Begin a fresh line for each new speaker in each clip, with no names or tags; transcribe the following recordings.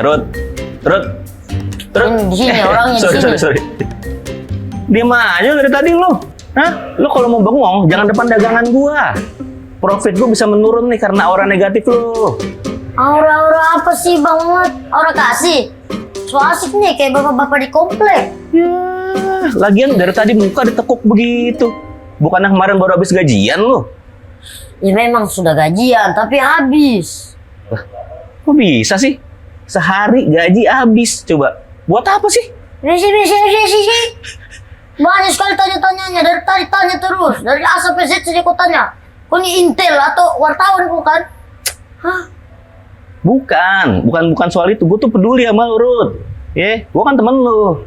Ruth.
Di sini orangnya di sini.
Sorry. Diam aja dari tadi lu. Hah? Lu kalau mau bengong, jangan depan dagangan gua. Profit gua bisa menurun nih karena aura negatif lu.
Aura-aura apa sih Bang Mamat? Aura kasih? So asik nih kayak bapak-bapak di komplek.
Ya, lagian dari tadi muka ditekuk begitu. Bukannya kemarin baru habis gajian lu?
Ya memang sudah gajian, tapi habis.
Kok bisa sih? Sehari gaji habis. Coba, buat apa sih?
Risi. Banyak sekali tanya-tanyanya, dari tadi tanya terus. Dari A sampai Z saja kau tanya. Kau ini intel atau wartawan bukan? Hah?
Bukan soal itu. Gue tuh peduli sama lu, Ruth. Gue kan temen lu.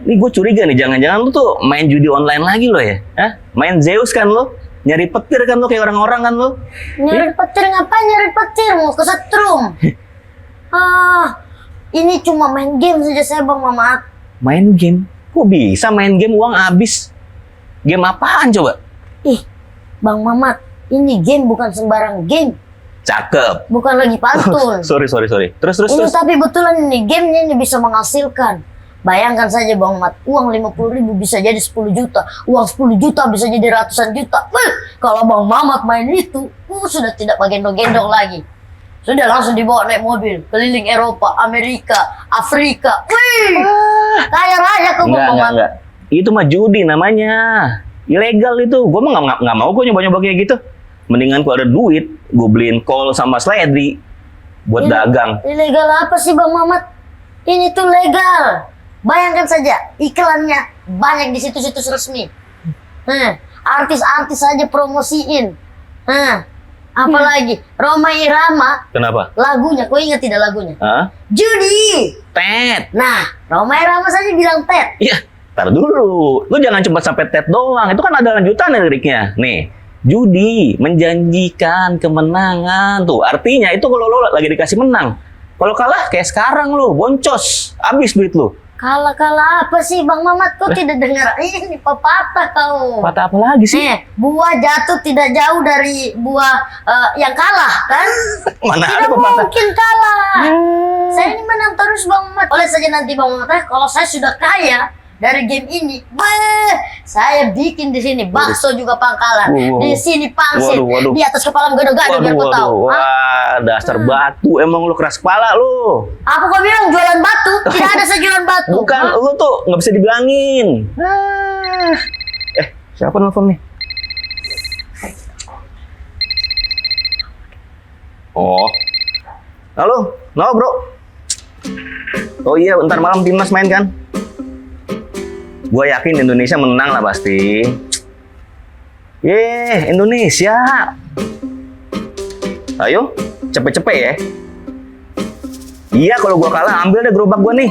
Nih gue curiga nih, jangan-jangan lu tuh main judi online lagi lo ya? Hah? Main Zeus kan lu? Nyari petir kan lu kayak orang-orang kan lu?
Nyari petir ngapain nyari petir? Mau kesetrum. Ini cuma main game saja saya Bang Mamat.
Main game? Kok bisa main game uang habis? Game apaan coba?
Ih, Bang Mamat, ini game bukan sembarang game.
Cakep.
Bukan lagi pantun.
Sorry. Terus.
Ini tapi betulan ini gamenya ini bisa menghasilkan. Bayangkan saja Bang Mamat, uang 50.000 bisa jadi 10 juta. Uang 10 juta bisa jadi ratusan juta. Kalau Bang Mamat main itu, sudah tidak gendong-gendong lagi. Sudah langsung dibawa naik mobil, keliling Eropa, Amerika, Afrika. Kaya raya kok Bang Mamat.
Enggak. Itu mah judi namanya. Ilegal itu. Gue mah nggak mau gue nyoba-nyoba kayak gitu. Mendingan kalau ada duit, gue beliin kol sama seledri buat dagang.
Ilegal apa sih Bang Mamat? Ini tuh legal. Bayangkan saja, iklannya banyak di situs-situs resmi. Artis-artis saja promosiin. Apalagi Rhoma Irama.
Kenapa?
Lagunya, kau ingat tidak lagunya? Judi.
Tet.
Nah, Rhoma Irama saja bilang tet.
Iya, tar dulu. Lu jangan cuma sampai tet doang. Itu kan ada lanjutan liriknya. Nih, judi menjanjikan kemenangan. Tuh, artinya itu kalau lo lagi dikasih menang. Kalau kalah kayak sekarang lo, boncos. Habis duit lo.
Kalah apa sih Bang Mamat? Kau tidak dengar? Ini pepatah kau.
Patah apa lagi sih?
Buah jatuh tidak jauh dari buah yang kalah, kan?
Mana
tidak
ada pepatah?
mungkin kalah. Saya ini menang terus Bang Mamat. Oleh saja nanti Bang Mamat, kalau saya sudah kaya dari game ini, saya bikin di sini bakso juga pangkalan, di sini pangsit, di atas kepala gado-gado biar kau tahu.
Wah, dasar batu emang lu keras kepala lu.
Apa kau bilang jualan batu? Tidak ada saya jualan batu.
Bukan, lu tuh nggak bisa dibilangin. Siapa nelfon nih? Oh, halo, bro. Oh iya, ntar malam timnas main kan? Gue yakin Indonesia menang lah pasti. Indonesia. Ayo, cepet-cepet ya. Iya, kalau gue kalah ambil deh gerobak gue nih.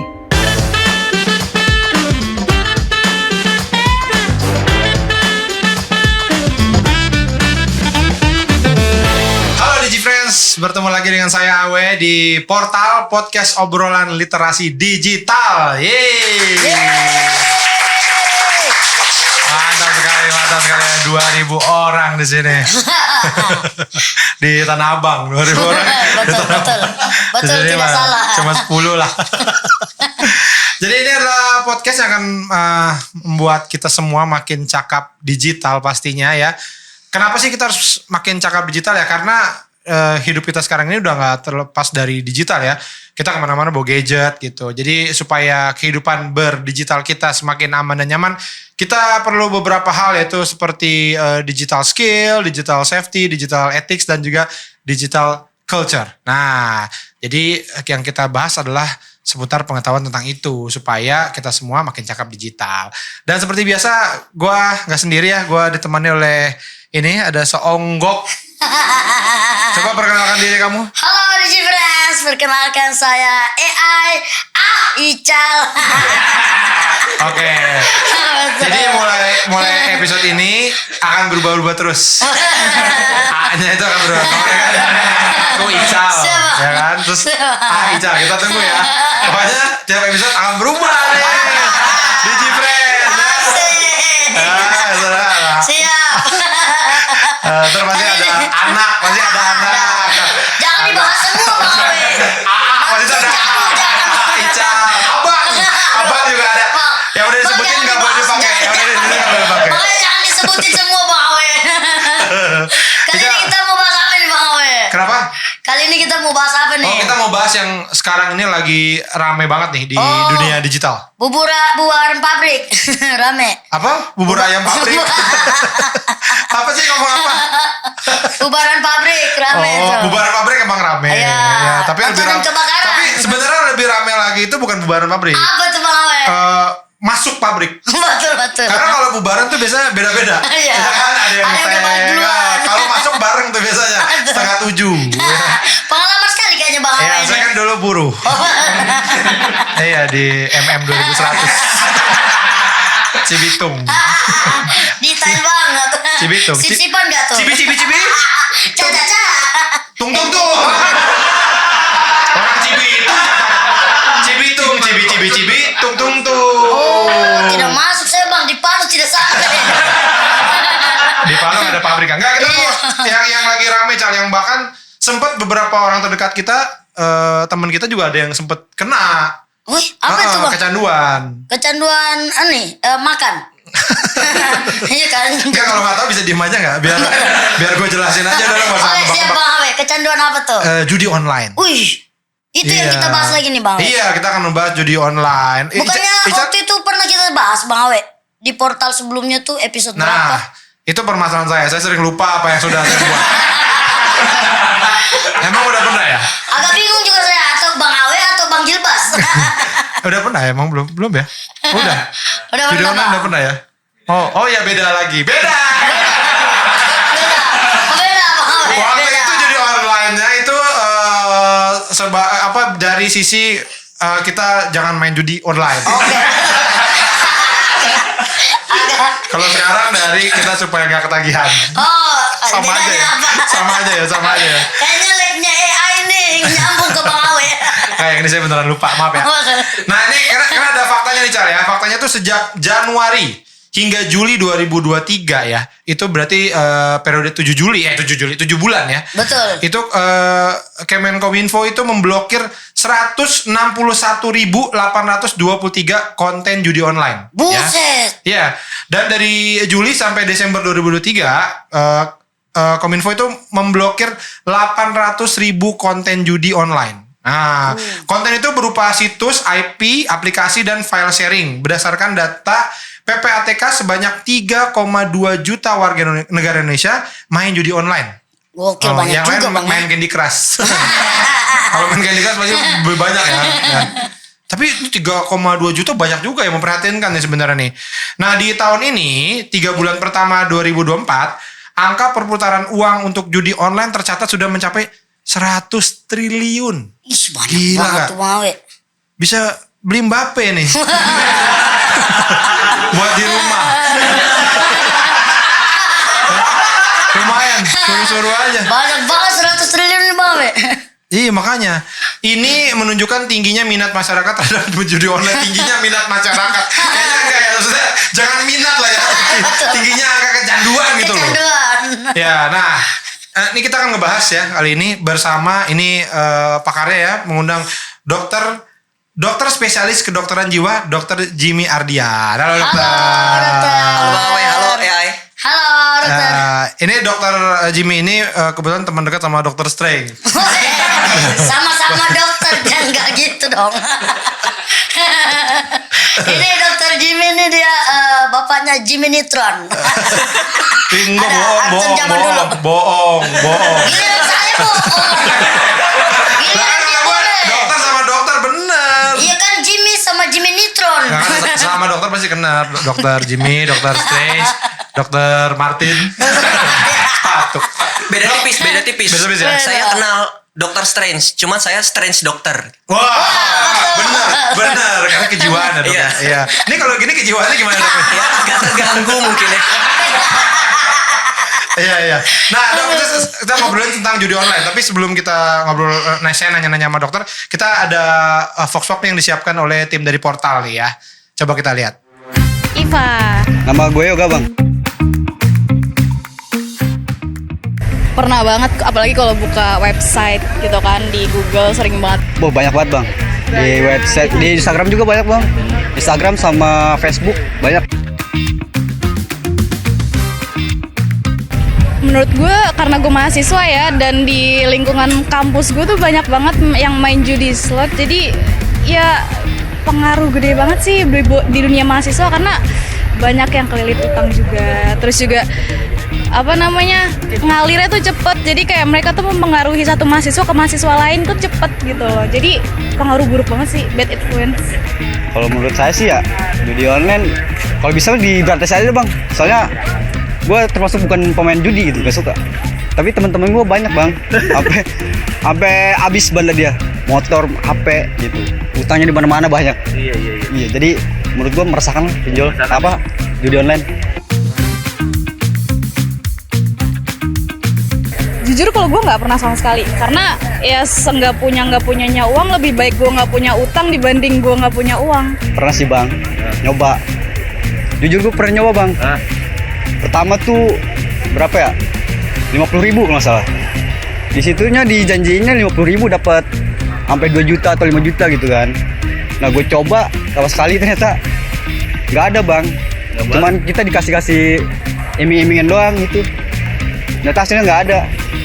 Halo DigiFriends, bertemu lagi dengan saya Awe di portal podcast obrolan literasi digital. Yeay. Mantap sekali 2.000 orang di sini. Di Tanah Abang 2.000 orang.
Betul tidak salah.
Cuma 10 lah. Jadi ini adalah podcast yang akan membuat kita semua makin cakap digital pastinya ya. Kenapa sih kita harus makin cakap digital ya? Karena hidup kita sekarang ini udah gak terlepas dari digital ya. Kita kemana-mana bawa gadget gitu. Jadi supaya kehidupan berdigital kita semakin aman dan nyaman, kita perlu beberapa hal yaitu seperti digital skill, digital safety, digital ethics, dan juga digital culture. Nah, jadi yang kita bahas adalah seputar pengetahuan tentang itu supaya kita semua makin cakap digital. Dan seperti biasa, gue gak sendiri ya, gue ditemani oleh ini ada seonggok. Coba perkenalkan diri kamu.
Halo DigiFriends, perkenalkan saya AI Ical.
Oke. Jadi mulai episode ini akan berubah-ubah terus. A-nya itu akan berubah. Aku Ical, ya kan? Terus Ical, kita tunggu ya. Pokoknya tiap episode akan berubah nih. DigiFriends.
Siap.
Terus pasti ada anak.
Jangan dibahas semua Bang Awe.
Pasti
Kali ini kita mau bahas apa nih Bang Awe?
Kenapa?
Kali ini kita mau bahas apa nih?
Oh, kita mau bahas yang sekarang ini lagi rame banget nih di dunia digital.
Bubaran pabrik. Rame.
Apa? Bubur ayam pabrik. Apa sih ngomong apa?
Bubaran pabrik rame
Oh,
tuh.
bubaran pabrik emang rame.
Iya.
Ya, tapi lebih
Nontonin
rame.
kebakaran.
Tapi sebenarnya lebih rame lagi itu bukan bubaran pabrik.
Apa tuh Bang Awe?
Masuk pabrik.
Betul.
Karena kalau bubaran tuh biasanya beda-beda.
Iya.
Ya kan? Ada yang
Ada yang udah balik
setengah.
duluan.
Kalau masuk bareng tuh biasanya setengah 7.
Pengalaman sekali kayaknya Bang Awe.
Ya, saya kan dulu buruh. Iya di MM 2100. Cibitung.
Detail banget.
Cibitung.
Sip-sipan gak tuh?
Cibi.
Caca.
Tung. Orang Cibitung. Cibitung. Cibi. Tung.
Oh, tidak masuk saya Bang. Di Palu tidak sampai.
Di Palu ada pabrik. Enggak, kita mau yang lagi rame Cal, yang bahkan sempat beberapa orang terdekat kita, teman kita juga ada yang sempat kena.
Wih, apa itu Bang? Kecanduan makan. Iya kan?
Enggak, kalau nggak tahu bisa diem aja nggak? Biar gue jelasin aja dulu nggak usah
Oke, siap
nebak-nebak.
Bang Awe. Kecanduan apa tuh?
Judi online.
Wih, itu yang
Iya.
kita bahas lagi nih Bang Awe.
Iya, kita akan membahas judi online.
Bukannya waktu itu pernah kita bahas Bang Awe di portal sebelumnya tuh episode berapa?
Nah, itu permasalahan saya. Saya sering lupa apa yang sudah saya buat. Emang udah pernah ya?
Agak bingung juga saya atau Bang Awe atau Bang Gilbas.
Udah pernah ya? Emang belum ya? Udah.
Udah
Judi
pernah
online
Bang.
udah pernah ya? Oh ya beda lagi. Beda.
Beda Bang Awe.
Waktu
Beda.
itu judi online-nya itu dari sisi kita jangan main judi online.
Oke.
Kalau sekarang dari kita supaya nggak ketagihan.
Oh,
Sama aja
bedanya
ya.
apa?
Sama aja ya.
Kayaknya lab-nya AI nih nyambung ke Bang Awe.
Kayak ini saya beneran lupa, maaf ya. Nah ini karena ada faktanya nih Cal ya. Faktanya tuh sejak Januari hingga Juli 2023 ya. Itu berarti periode 7 bulan ya.
Betul.
Itu Kemenkominfo itu memblokir 161.823 konten judi online.
Buset.
Ya. Dan dari Juli sampai Desember 2023 Kominfo itu memblokir 800.000 konten judi online. Nah, konten itu berupa situs, IP, aplikasi, dan file sharing. Berdasarkan data PPATK sebanyak 3,2 juta warga negara Indonesia main judi online.
Gokil banyak
yang
juga
lain
Bang.
main Candy Crush. Kalau main Candy Crush pasti lebih banyak ya. Ya. Tapi itu 3,2 juta banyak juga yang memperhatinkan nih sebenarnya nih. Nah di tahun ini 3 bulan pertama 2024 angka perputaran uang untuk judi online tercatat sudah mencapai 100 triliun.
Ih, banyak
Gila
banget
nggak?
tuh Bang Awe.
Bisa beli Mbappe nih. Buat di rumah. Lumayan, suruh-suruh aja.
Banyak banget 100 triliun nih Bang Awe.
Iya makanya ini menunjukkan tingginya minat masyarakat terhadap judi online. Tingginya minat masyarakat kayaknya enggak ya, maksudnya jangan minat lah ya, tingginya angka kecanduan gitu loh
Kecanduan.
ya. Nah ini kita akan ngebahas ya kali ini bersama ini pakarnya ya, mengundang dokter spesialis kedokteran jiwa Dr. Jimmy Ardian. Halo dokter.
dokter.
Halo Bang Awe, halo AI.
Halo dokter.
Ini dokter Jimmy ini kebetulan teman dekat sama dokter Strange.
Sama-sama dokter dan nggak gitu dong. Ini dokter Jimmy ini dia bapaknya Jimmy Neutron.
Enggak,
Arjun zaman dulu.
bohong.
Giliran saya bohong. Giliran dia boleh.
Dokter sama dokter bener.
Iya kan Jimmy sama Jimmy Neutron.
Nah, kan sama dokter pasti kenal. Dokter Jimmy, dokter Strange, dokter Martin. Satu.
Beda tipis.
Beda tipis ya?
Saya kenal Dokter Strange, cuman saya Strange dokter.
Wah, bener. Karena kejiwaan ya dok.
Iya.
Iya. Ini kalau gini kejiwaannya gimana dok?
Ya agak terganggu mungkin ya.
Iya. Nah dok, kita ngobrolin tentang judi online. Tapi sebelum kita ngobrol, saya nanya-nanya sama dokter, kita ada Vox Pop yang disiapkan oleh tim dari portal nih ya. Coba kita lihat.
Iva.
Nama gue Yoga bang.
Pernah banget, apalagi kalau buka website gitu kan di Google sering banget.
Banyak banget bang. Di website, di Instagram juga banyak bang. Instagram sama Facebook banyak.
menurut gue karena gue mahasiswa ya, dan di lingkungan kampus gue tuh banyak banget yang main judi slot. Jadi ya pengaruh gede banget sih di dunia mahasiswa karena banyak yang kelilit utang juga. Terus juga ngalirnya tuh cepet. Jadi kayak mereka tuh mempengaruhi satu mahasiswa ke mahasiswa lain tuh cepet gitu loh. Jadi pengaruh buruk banget sih, bad influence.
Kalau menurut saya sih ya judi online kalau bisa diberantas aja bang. Soalnya gue termasuk bukan pemain judi gitu, gak suka. Tapi teman-teman gue banyak bang, sampai habis banda dia, motor, HP gitu. Utangnya di mana-mana banyak. Iya. Jadi menurut gue meresahkan pinjol judi online.
Jujur kalau gue nggak pernah sama sekali, karena ya nggak punyanya uang lebih baik gue nggak punya utang dibanding gue nggak punya uang.
Pernah sih bang, nyoba. Jujur gue pernah nyoba bang. Pertama tuh berapa ya? 50.000 kalau nggak salah. Di situnya dijanjiinnya 50.000 dapat sampai 2 juta atau 5 juta gitu kan. Nah gue coba sama sekali ternyata nggak ada bang. Cuman kita dikasih iming-imingan doang gitu. Ternyata hasilnya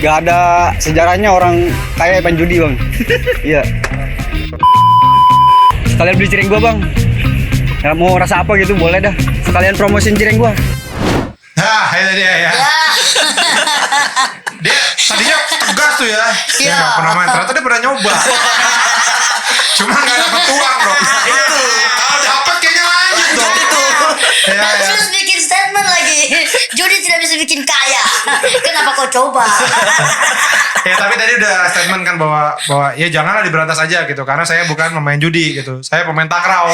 nggak ada sejarahnya orang kaya main judi bang. Iya. Sekalian beli cireng gua bang. Ya, mau rasa apa gitu boleh dah. Sekalian promosiin cireng gua.
Nah, itu dia ya. Dia tadinya tegas tuh ya. Dia nggak pernah main. Ternyata dia pernah nyoba. Cuma nggak dapet uang dong. Itu. Kalau dapet kayaknya lanjut dong. Ya.
Terus bikin statement lagi. Judi tidak bisa bikin kaya. Kenapa kau coba?
Ya tapi tadi udah statement kan bahwa ya janganlah diberantas aja gitu. Karena saya bukan pemain judi gitu. Saya pemain takraw.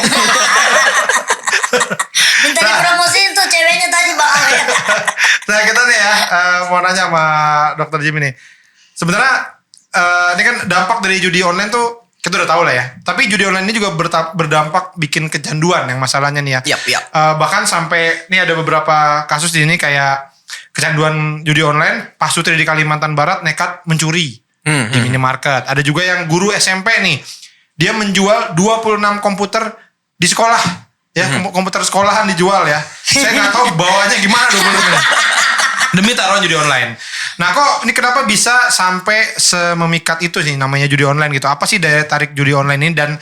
Minta dipromosiin tuh ceweknya tadi bang.
Nah kita nih ya mau nanya sama Dokter Jimmy nih. Sebenarnya ini kan dampak dari judi online tuh kita udah tahu lah ya. Tapi judi online ini juga berdampak bikin kecanduan yang masalahnya nih ya.
Yap.
Bahkan sampai nih ada beberapa kasus di sini kayak kecanduan judi online. Pak Sutri di Kalimantan Barat nekat mencuri di minimarket. Ada juga yang guru SMP nih. Dia menjual 26 komputer di sekolah. Ya, komputer sekolahan dijual ya. Saya nggak tahu bawanya gimana 26 demi taruhan judi online. Nah kok ini kenapa bisa sampai sememikat itu sih namanya judi online gitu? Apa sih daya tarik judi online ini dan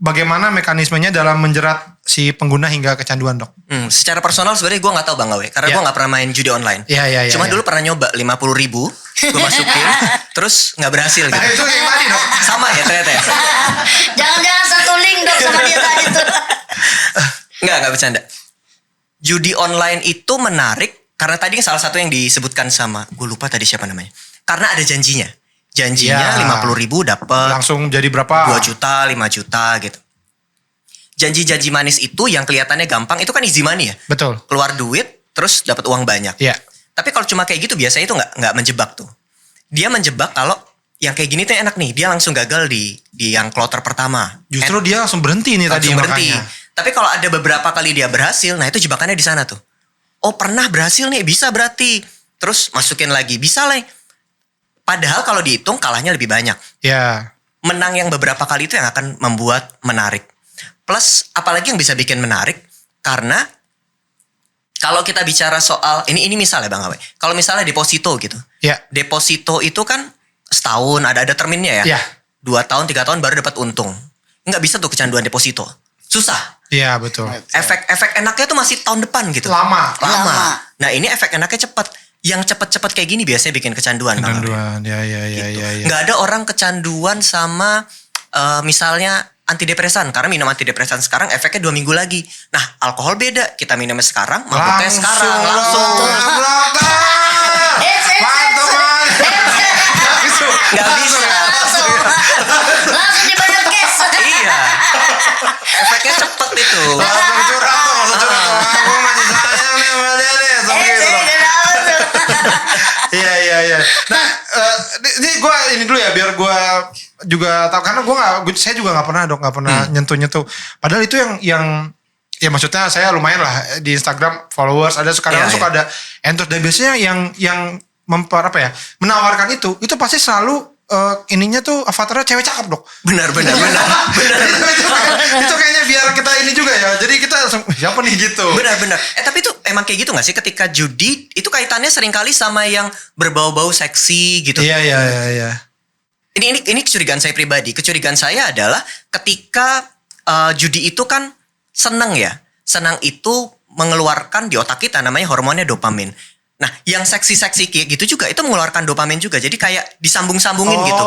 bagaimana mekanismenya dalam menjerat si pengguna hingga kecanduan dok?
Secara personal sebenarnya gue nggak tahu Bang Awe, karena gue nggak pernah main judi online.
Iya.
Cuma dulu pernah nyoba 50.000, gue masukin, terus nggak berhasil gitu.
Nah itu yang tadi dok.
Sama ya ternyata ya.
Jangan satu link dok sama dia tadi tuh.
Nggak bercanda. Judi online itu menarik karena tadi salah satu yang disebutkan sama, gue lupa tadi siapa namanya. Karena ada janjinya. Janjinya 50.000 dapat
langsung jadi berapa?
2 juta, 5 juta gitu. Janji-janji manis itu yang kelihatannya gampang itu kan easy money ya.
Betul.
Keluar duit terus dapat uang banyak.
Iya.
Tapi kalau cuma kayak gitu biasanya itu nggak menjebak tuh. Dia menjebak kalau yang kayak gini tuh enak nih. Dia langsung gagal di yang kloter pertama.
Justru dia langsung berhenti nih tadi
langsung berhenti.
makanya.
Tapi kalau ada beberapa kali dia berhasil, nah itu jebakannya di sana tuh. Oh pernah berhasil nih, bisa berarti. Terus masukin lagi, bisa lah. Padahal kalau dihitung kalahnya lebih banyak.
Ya.
Menang yang beberapa kali itu yang akan membuat menarik. Plus apalagi yang bisa bikin menarik, karena kalau kita bicara soal, ini misalnya Bang Awe. Kalau misalnya deposito gitu.
Ya.
Deposito itu kan setahun, ada terminnya ya.
Ya.
2 tahun, 3 tahun baru dapat untung. Nggak bisa tuh kecanduan deposito. Susah.
Iya betul.
Efek enaknya tuh masih tahun depan gitu.
Lama.
Nah ini efek enaknya cepat. Yang cepat-cepat kayak gini biasanya bikin kecanduan.
Kecanduan. Ya.
Gitu. Nggak ada orang kecanduan sama misalnya antidepresan. Karena minum antidepresan sekarang efeknya 2 minggu lagi. Nah alkohol beda. Kita minumnya sekarang, mabuknya sekarang. Langsung. Nggak bisa.
Langsung dibayar cash.
Iya. Efeknya cepet itu.
Langsung curhat tuh. Aku masih sayang nih sama dia nih. Sama gitu. Iya. Nah, ini gue ini dulu ya biar gue juga tahu karena saya juga nggak pernah nyentuh. Padahal itu yang ya maksudnya saya lumayan lah di Instagram followers ada sekarang suka ada endorse dan biasanya yang menawarkan itu pasti selalu ininya tuh avatarnya cewek cakep dok.
Benar.
Itu kayaknya biar kita ini juga ya. Jadi kita langsung siapa nih gitu.
Benar. Tapi itu emang kayak gitu gak sih ketika judi itu kaitannya seringkali sama yang berbau-bau seksi gitu.
Iya.
Ini kecurigaan saya pribadi. Kecurigaan saya adalah ketika judi itu kan senang ya. Senang itu mengeluarkan di otak kita namanya hormonnya dopamin. Nah, yang seksi-seksi kayak gitu juga itu mengeluarkan dopamin juga. Jadi kayak disambung-sambungin gitu.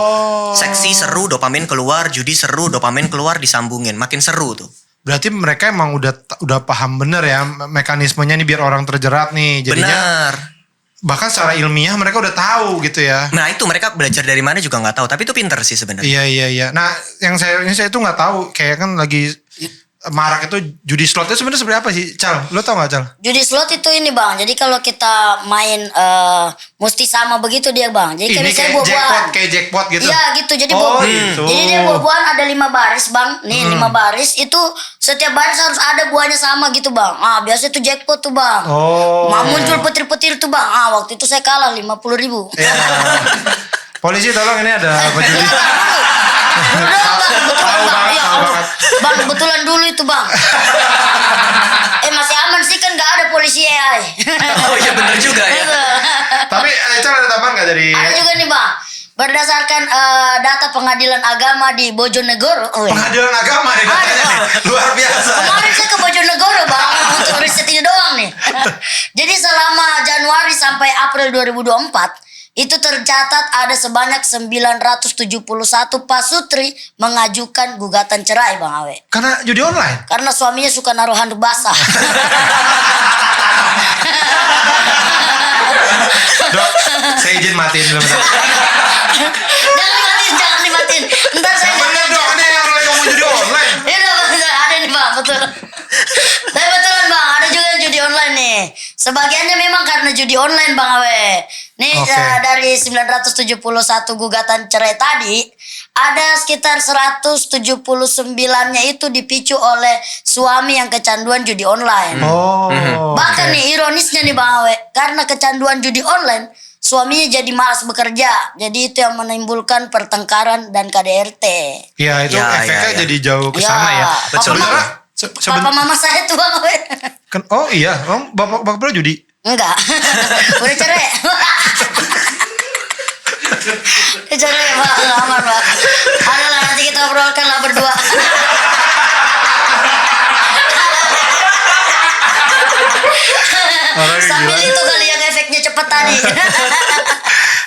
Seksi seru, dopamin keluar, judi seru, dopamin keluar, disambungin. Makin seru tuh.
Berarti mereka emang udah paham bener ya mekanismenya nih biar orang terjerat nih. Jadinya
Benar.
bahkan secara ilmiah mereka udah tahu gitu ya.
Nah, itu mereka belajar dari mana juga nggak tahu. Tapi itu pinter sih sebenarnya.
Iya. Nah, yang saya tuh nggak tahu. Kayak kan lagi marak itu judi slot itu sebenarnya seperti apa sih, Cal? Lo tau gak, Cal?
Judi slot itu ini bang, jadi kalau kita main mesti sama begitu dia bang. Jadi
Ini
misalnya
kayak
buah-buahan.
jackpot gitu.
Iya gitu, jadi
gitu.
jadi dia buah-buahan ada 5 baris bang. Nih 5 baris itu setiap baris harus ada buahnya sama gitu bang. Biasa itu jackpot tuh bang. Muncul petir-petir tuh bang. Waktu itu saya kalah 50.000.
Ya. Polisi tolong ini ada penjudi.
Betulan bang, iya
tahu banget.
bang betulan dulu itu bang. Masih aman sih kan nggak ada polisi AI.
Oh iya bener juga ya.
Tapi Cal ada tambahan gak dari...
Ada juga nih bang. Berdasarkan data pengadilan agama di Bojonegoro.
Pengadilan agama nih datanya nih. Luar biasa.
Kemarin saya ke Bojonegoro bang untuk riset ini doang nih. Jadi selama Januari sampai April 2024 itu tercatat ada sebanyak 971 pasutri mengajukan gugatan cerai bang Awe.
Karena judi online.
Karena suaminya suka naruh handuk basah.
Dok, saya izin matiin dulu.
Jangan dimatiin. Ntar saya
Bener dong, ini yang lagi ngomong judi online.
Iya bang, ada nih bang, betul. Tapi betulan bang, ada juga yang judi online nih. Sebagiannya memang karena judi online bang Awe. Nih
Oke.
dari 971 gugatan cerai tadi, ada sekitar 179-nya itu dipicu oleh suami yang kecanduan judi online. Bahkan
oke.
nih ironisnya nih bang Awe, karena kecanduan judi online, suaminya jadi malas bekerja. Jadi itu yang menimbulkan pertengkaran dan KDRT.
Iya, itu
Ya,
efeknya
ya.
jadi jauh ke sana ya. Sebenarnya
Papa mama saya tuh bang Awe.
oh iya, bapak pernah judi?
Enggak. Udah cerai. Udah cerai bang, aman bang. Adalah nanti kita obrolkan lah berdua. Sambil itu kali yang efeknya cepet tadi.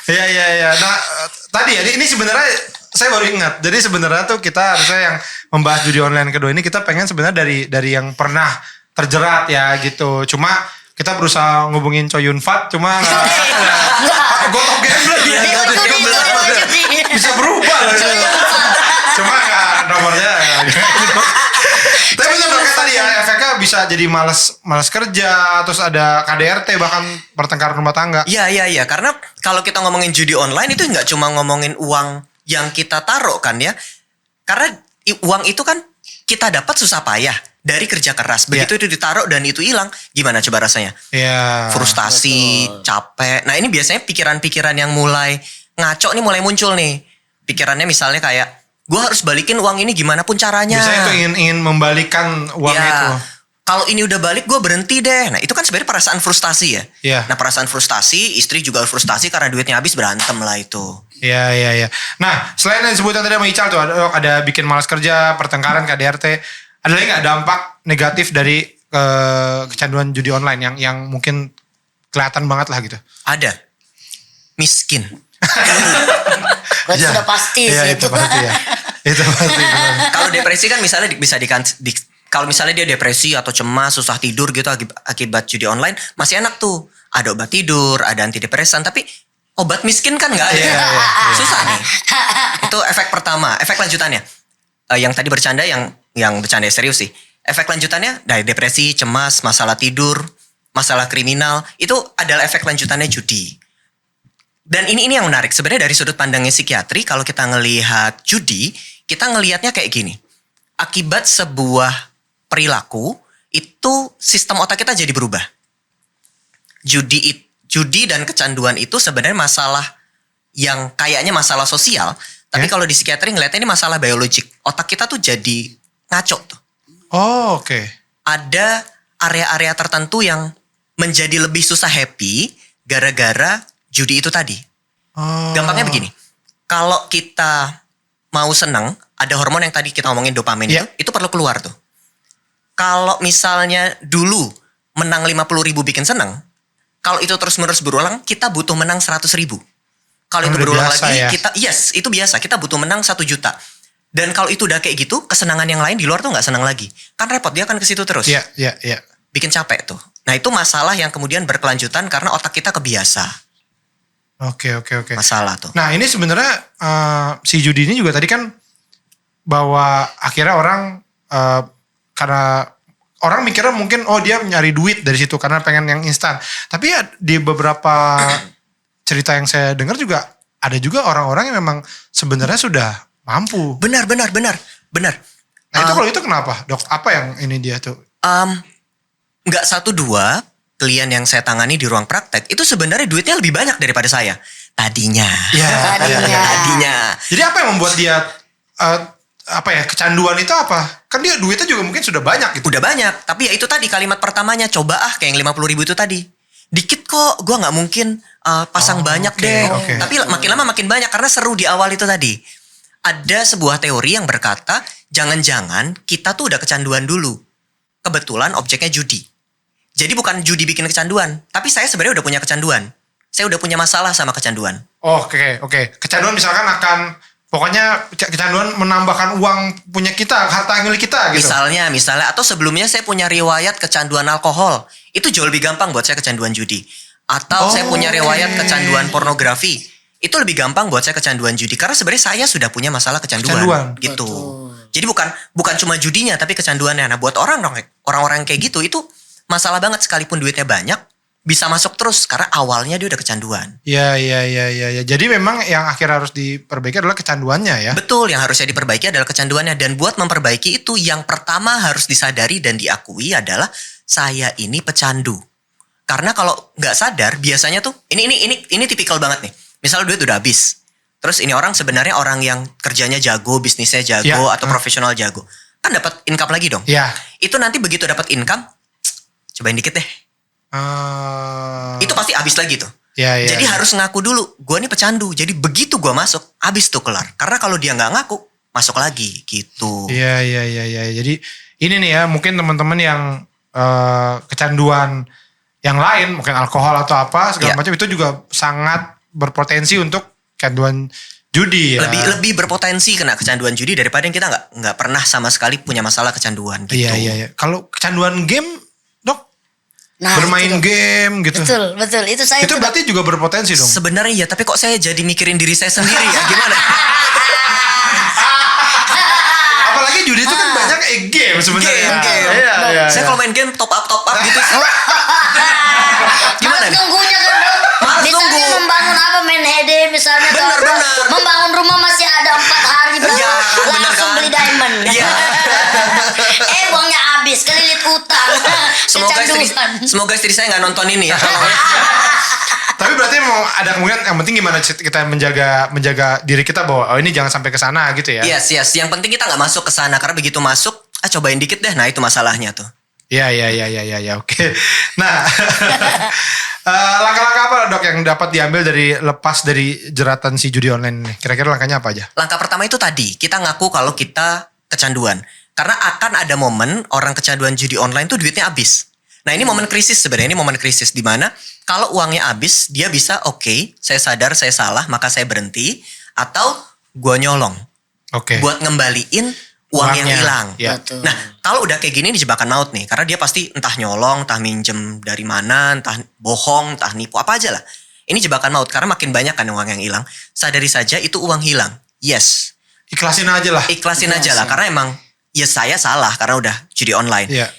Iya. Nah, tadi ya ini sebenarnya saya baru ingat. Jadi sebenarnya tuh kita harusnya yang membahas judi online kedua ini kita pengen sebenarnya dari yang pernah terjerat ya gitu. Cuma kita berusaha ngubungin Choi Yun Fat cuma gotok gambler ya.
Dia judi.
Bisa berubah loh. Cuma nggak nomornya. Tapi benar kayak tadi ya efeknya bisa jadi malas kerja, terus ada KDRT bahkan pertengkaran rumah tangga.
Iya. Karena kalau kita ngomongin judi online itu nggak cuma ngomongin uang yang kita taruh kan ya. Karena uang itu kan kita dapat susah payah dari kerja keras. Begitu itu ditaruh dan itu hilang, gimana coba rasanya?
Iya.
Frustasi, capek. Nah ini biasanya pikiran-pikiran yang mulai ngaco nih mulai muncul nih. Pikirannya misalnya kayak, gue harus balikin uang ini gimana pun caranya.
Biasanya itu ingin membalikan uang
Ya,
itu.
kalau ini udah balik gue berhenti deh. Nah itu kan sebenarnya perasaan frustasi ya.
Iya.
Nah perasaan frustasi, istri juga frustasi karena duitnya habis, berantem lah itu.
Iya. Nah, selain yang disebutkan tadi sama Ical tuh ada bikin malas kerja, pertengkaran, KDRT. Ada lagi nggak dampak negatif dari kecanduan judi online yang mungkin kelihatan banget lah gitu?
Ada. Miskin.
Berarti
Iya.
sudah pasti
Iya,
sih
itu pasti ya. Itu pasti.
Kalau depresi kan misalnya bisa kalau misalnya dia depresi atau cemas, susah tidur gitu akibat judi online, masih enak tuh. Ada obat tidur, ada antidepresan, tapi obat miskin kan nggak ada.
Iya.
Susah nih. Itu efek pertama. Efek lanjutannya. Yang tadi bercanda, yang bercanda serius sih. Efek lanjutannya dari depresi, cemas, masalah tidur, masalah kriminal, itu adalah efek lanjutannya judi. Dan ini yang menarik. Sebenarnya dari sudut pandangnya psikiatri, kalau kita ngelihat judi, kita ngelihatnya kayak gini. Akibat sebuah perilaku, itu sistem otak kita jadi berubah. Judi dan kecanduan itu sebenarnya masalah yang kayaknya masalah sosial, tapi kalau di psikiatri ngeliatnya ini masalah biologik. Otak kita tuh jadi ngaco tuh.
Oh, oke.
Ada area-area tertentu yang menjadi lebih susah happy gara-gara judi itu tadi.
Oh.
Gampangnya begini, kalau kita mau seneng, ada hormon yang tadi kita ngomongin dopamin itu perlu keluar tuh. Kalau misalnya dulu menang 50.000 bikin seneng, kalau itu terus-menerus berulang, kita butuh menang 100.000. Kalau itu berulang
biasa
lagi,
ya?
itu biasa, kita butuh menang 1 juta. Dan kalau itu udah kayak gitu, kesenangan yang lain di luar tuh gak senang lagi. Kan repot, dia akan ke situ terus.
Iya.
Bikin capek tuh. Nah itu masalah yang kemudian berkelanjutan karena otak kita kebiasa.
Oke.
Masalah tuh.
Nah ini sebenarnya si judi ini juga tadi kan bahwa akhirnya orang karena orang mikirnya mungkin dia nyari duit dari situ karena pengen yang instan. Tapi ya di beberapa cerita yang saya dengar juga ada juga orang-orang yang memang sebenarnya sudah mampu.
Benar.
Nah itu kalau itu kenapa dok? Apa yang ini dia tuh?
Nggak 1-2 klien yang saya tangani di ruang praktek itu sebenarnya duitnya lebih banyak daripada saya. Tadinya.
Tadinya.
Jadi apa yang membuat dia kecanduan itu apa? Kan dia duitnya juga mungkin sudah banyak gitu.
Udah banyak, tapi ya itu tadi kalimat pertamanya, coba kayak yang 50.000 itu tadi. Dikit kok, gue nggak mungkin pasang banyak deh. Tapi makin lama makin banyak karena seru di awal itu tadi. Ada sebuah teori yang berkata, jangan-jangan kita tuh udah kecanduan dulu. Kebetulan objeknya judi. Jadi bukan judi bikin kecanduan, tapi saya sebenarnya udah punya kecanduan. Saya udah punya masalah sama kecanduan.
Oke. Kecanduan misalkan akan, pokoknya kecanduan menambahkan uang punya kita, harta milik kita gitu.
Misalnya, atau sebelumnya saya punya riwayat kecanduan alkohol. Itu jauh lebih gampang buat saya kecanduan judi. Atau saya punya riwayat kecanduan pornografi. Itu lebih gampang buat saya kecanduan judi. Karena sebenarnya saya sudah punya masalah kecanduan. Gitu.
Betul.
Jadi bukan cuma judinya, tapi kecanduannya. Nah buat orang-orang kayak gitu, itu masalah banget sekalipun duitnya banyak. Bisa masuk terus karena awalnya dia udah kecanduan.
Iya. Jadi memang yang akhirnya harus diperbaiki adalah kecanduannya ya.
Betul, yang harusnya diperbaiki adalah kecanduannya. Dan buat memperbaiki itu yang pertama harus disadari dan diakui adalah saya ini pecandu. Karena kalau nggak sadar biasanya tuh ini tipikal banget nih. Misal duit udah habis. Terus ini orang sebenarnya orang yang kerjanya jago, bisnisnya jago atau profesional jago. Kan dapat income lagi dong.
Iya.
Itu nanti begitu dapat income, cobain dikit deh. Itu pasti habis lagi tuh. Jadi harus ngaku dulu, gue nih pecandu. Jadi begitu gue masuk, habis tuh kelar. Karena kalau dia nggak ngaku, masuk lagi gitu.
Iya. Jadi ini nih ya, mungkin teman-teman yang kecanduan yang lain, mungkin alkohol atau apa segala macam itu juga sangat berpotensi untuk kecanduan judi ya.
Lebih berpotensi kena kecanduan judi daripada yang kita nggak pernah sama sekali punya masalah kecanduan gitu.
Iya. Kalau kecanduan game, dok,
Nah,
bermain
itu
game gitu.
Betul. Itu saya
Itu berarti juga berpotensi dong.
Sebenarnya ya, tapi kok saya jadi mikirin diri saya sendiri ya, gimana?
Apalagi judi itu kan banyak game sebenarnya.
Game.
Iya.
Saya kalau main game top up gitu. Gimana
Mas
nih?
nunggunya kan dok.
Mas
Misalnya
nunggu.
membangun apa main hede misalnya.
Benar,
Dok.
benar.
Membangun rumah masih ada 4 hari bro.
Iya, benar
Langsung
kan?
beli diamond.
Iya.
Uangnya habis kelilit utang.
Semoga istri saya nggak nonton ini ya.
Tapi berarti mau ada kemungkinan yang penting gimana kita menjaga diri kita bahwa ini jangan sampai ke sana gitu ya.
Yes. Yang penting kita nggak masuk ke sana karena begitu masuk, cobain dikit deh. Nah itu masalahnya tuh.
Iya, oke. Nah, langkah-langkah apa dok yang dapat diambil dari lepas dari jeratan si judi online ini? Kira-kira langkahnya apa aja?
Langkah pertama itu tadi, kita ngaku kalau kita kecanduan. Karena akan ada momen orang kecanduan judi online tuh duitnya habis. Nah ini momen krisis sebenarnya, ini momen krisis di mana kalau uangnya habis, dia bisa saya sadar saya salah, maka saya berhenti. Atau gue nyolong.
Oke.
Buat ngembaliin uang yang hilang.
Ya.
Betul.
Nah, kalau udah kayak gini ini jebakan maut nih. Karena dia pasti entah nyolong, entah minjem dari mana, entah bohong, entah nipu, apa aja lah. Ini jebakan maut karena makin banyak kan uang yang hilang. Sadari saja itu uang hilang. Yes.
Ikhlasin aja lah.
Ikhlasin aja lah. Karena emang ya saya salah karena udah judi online.
Iya.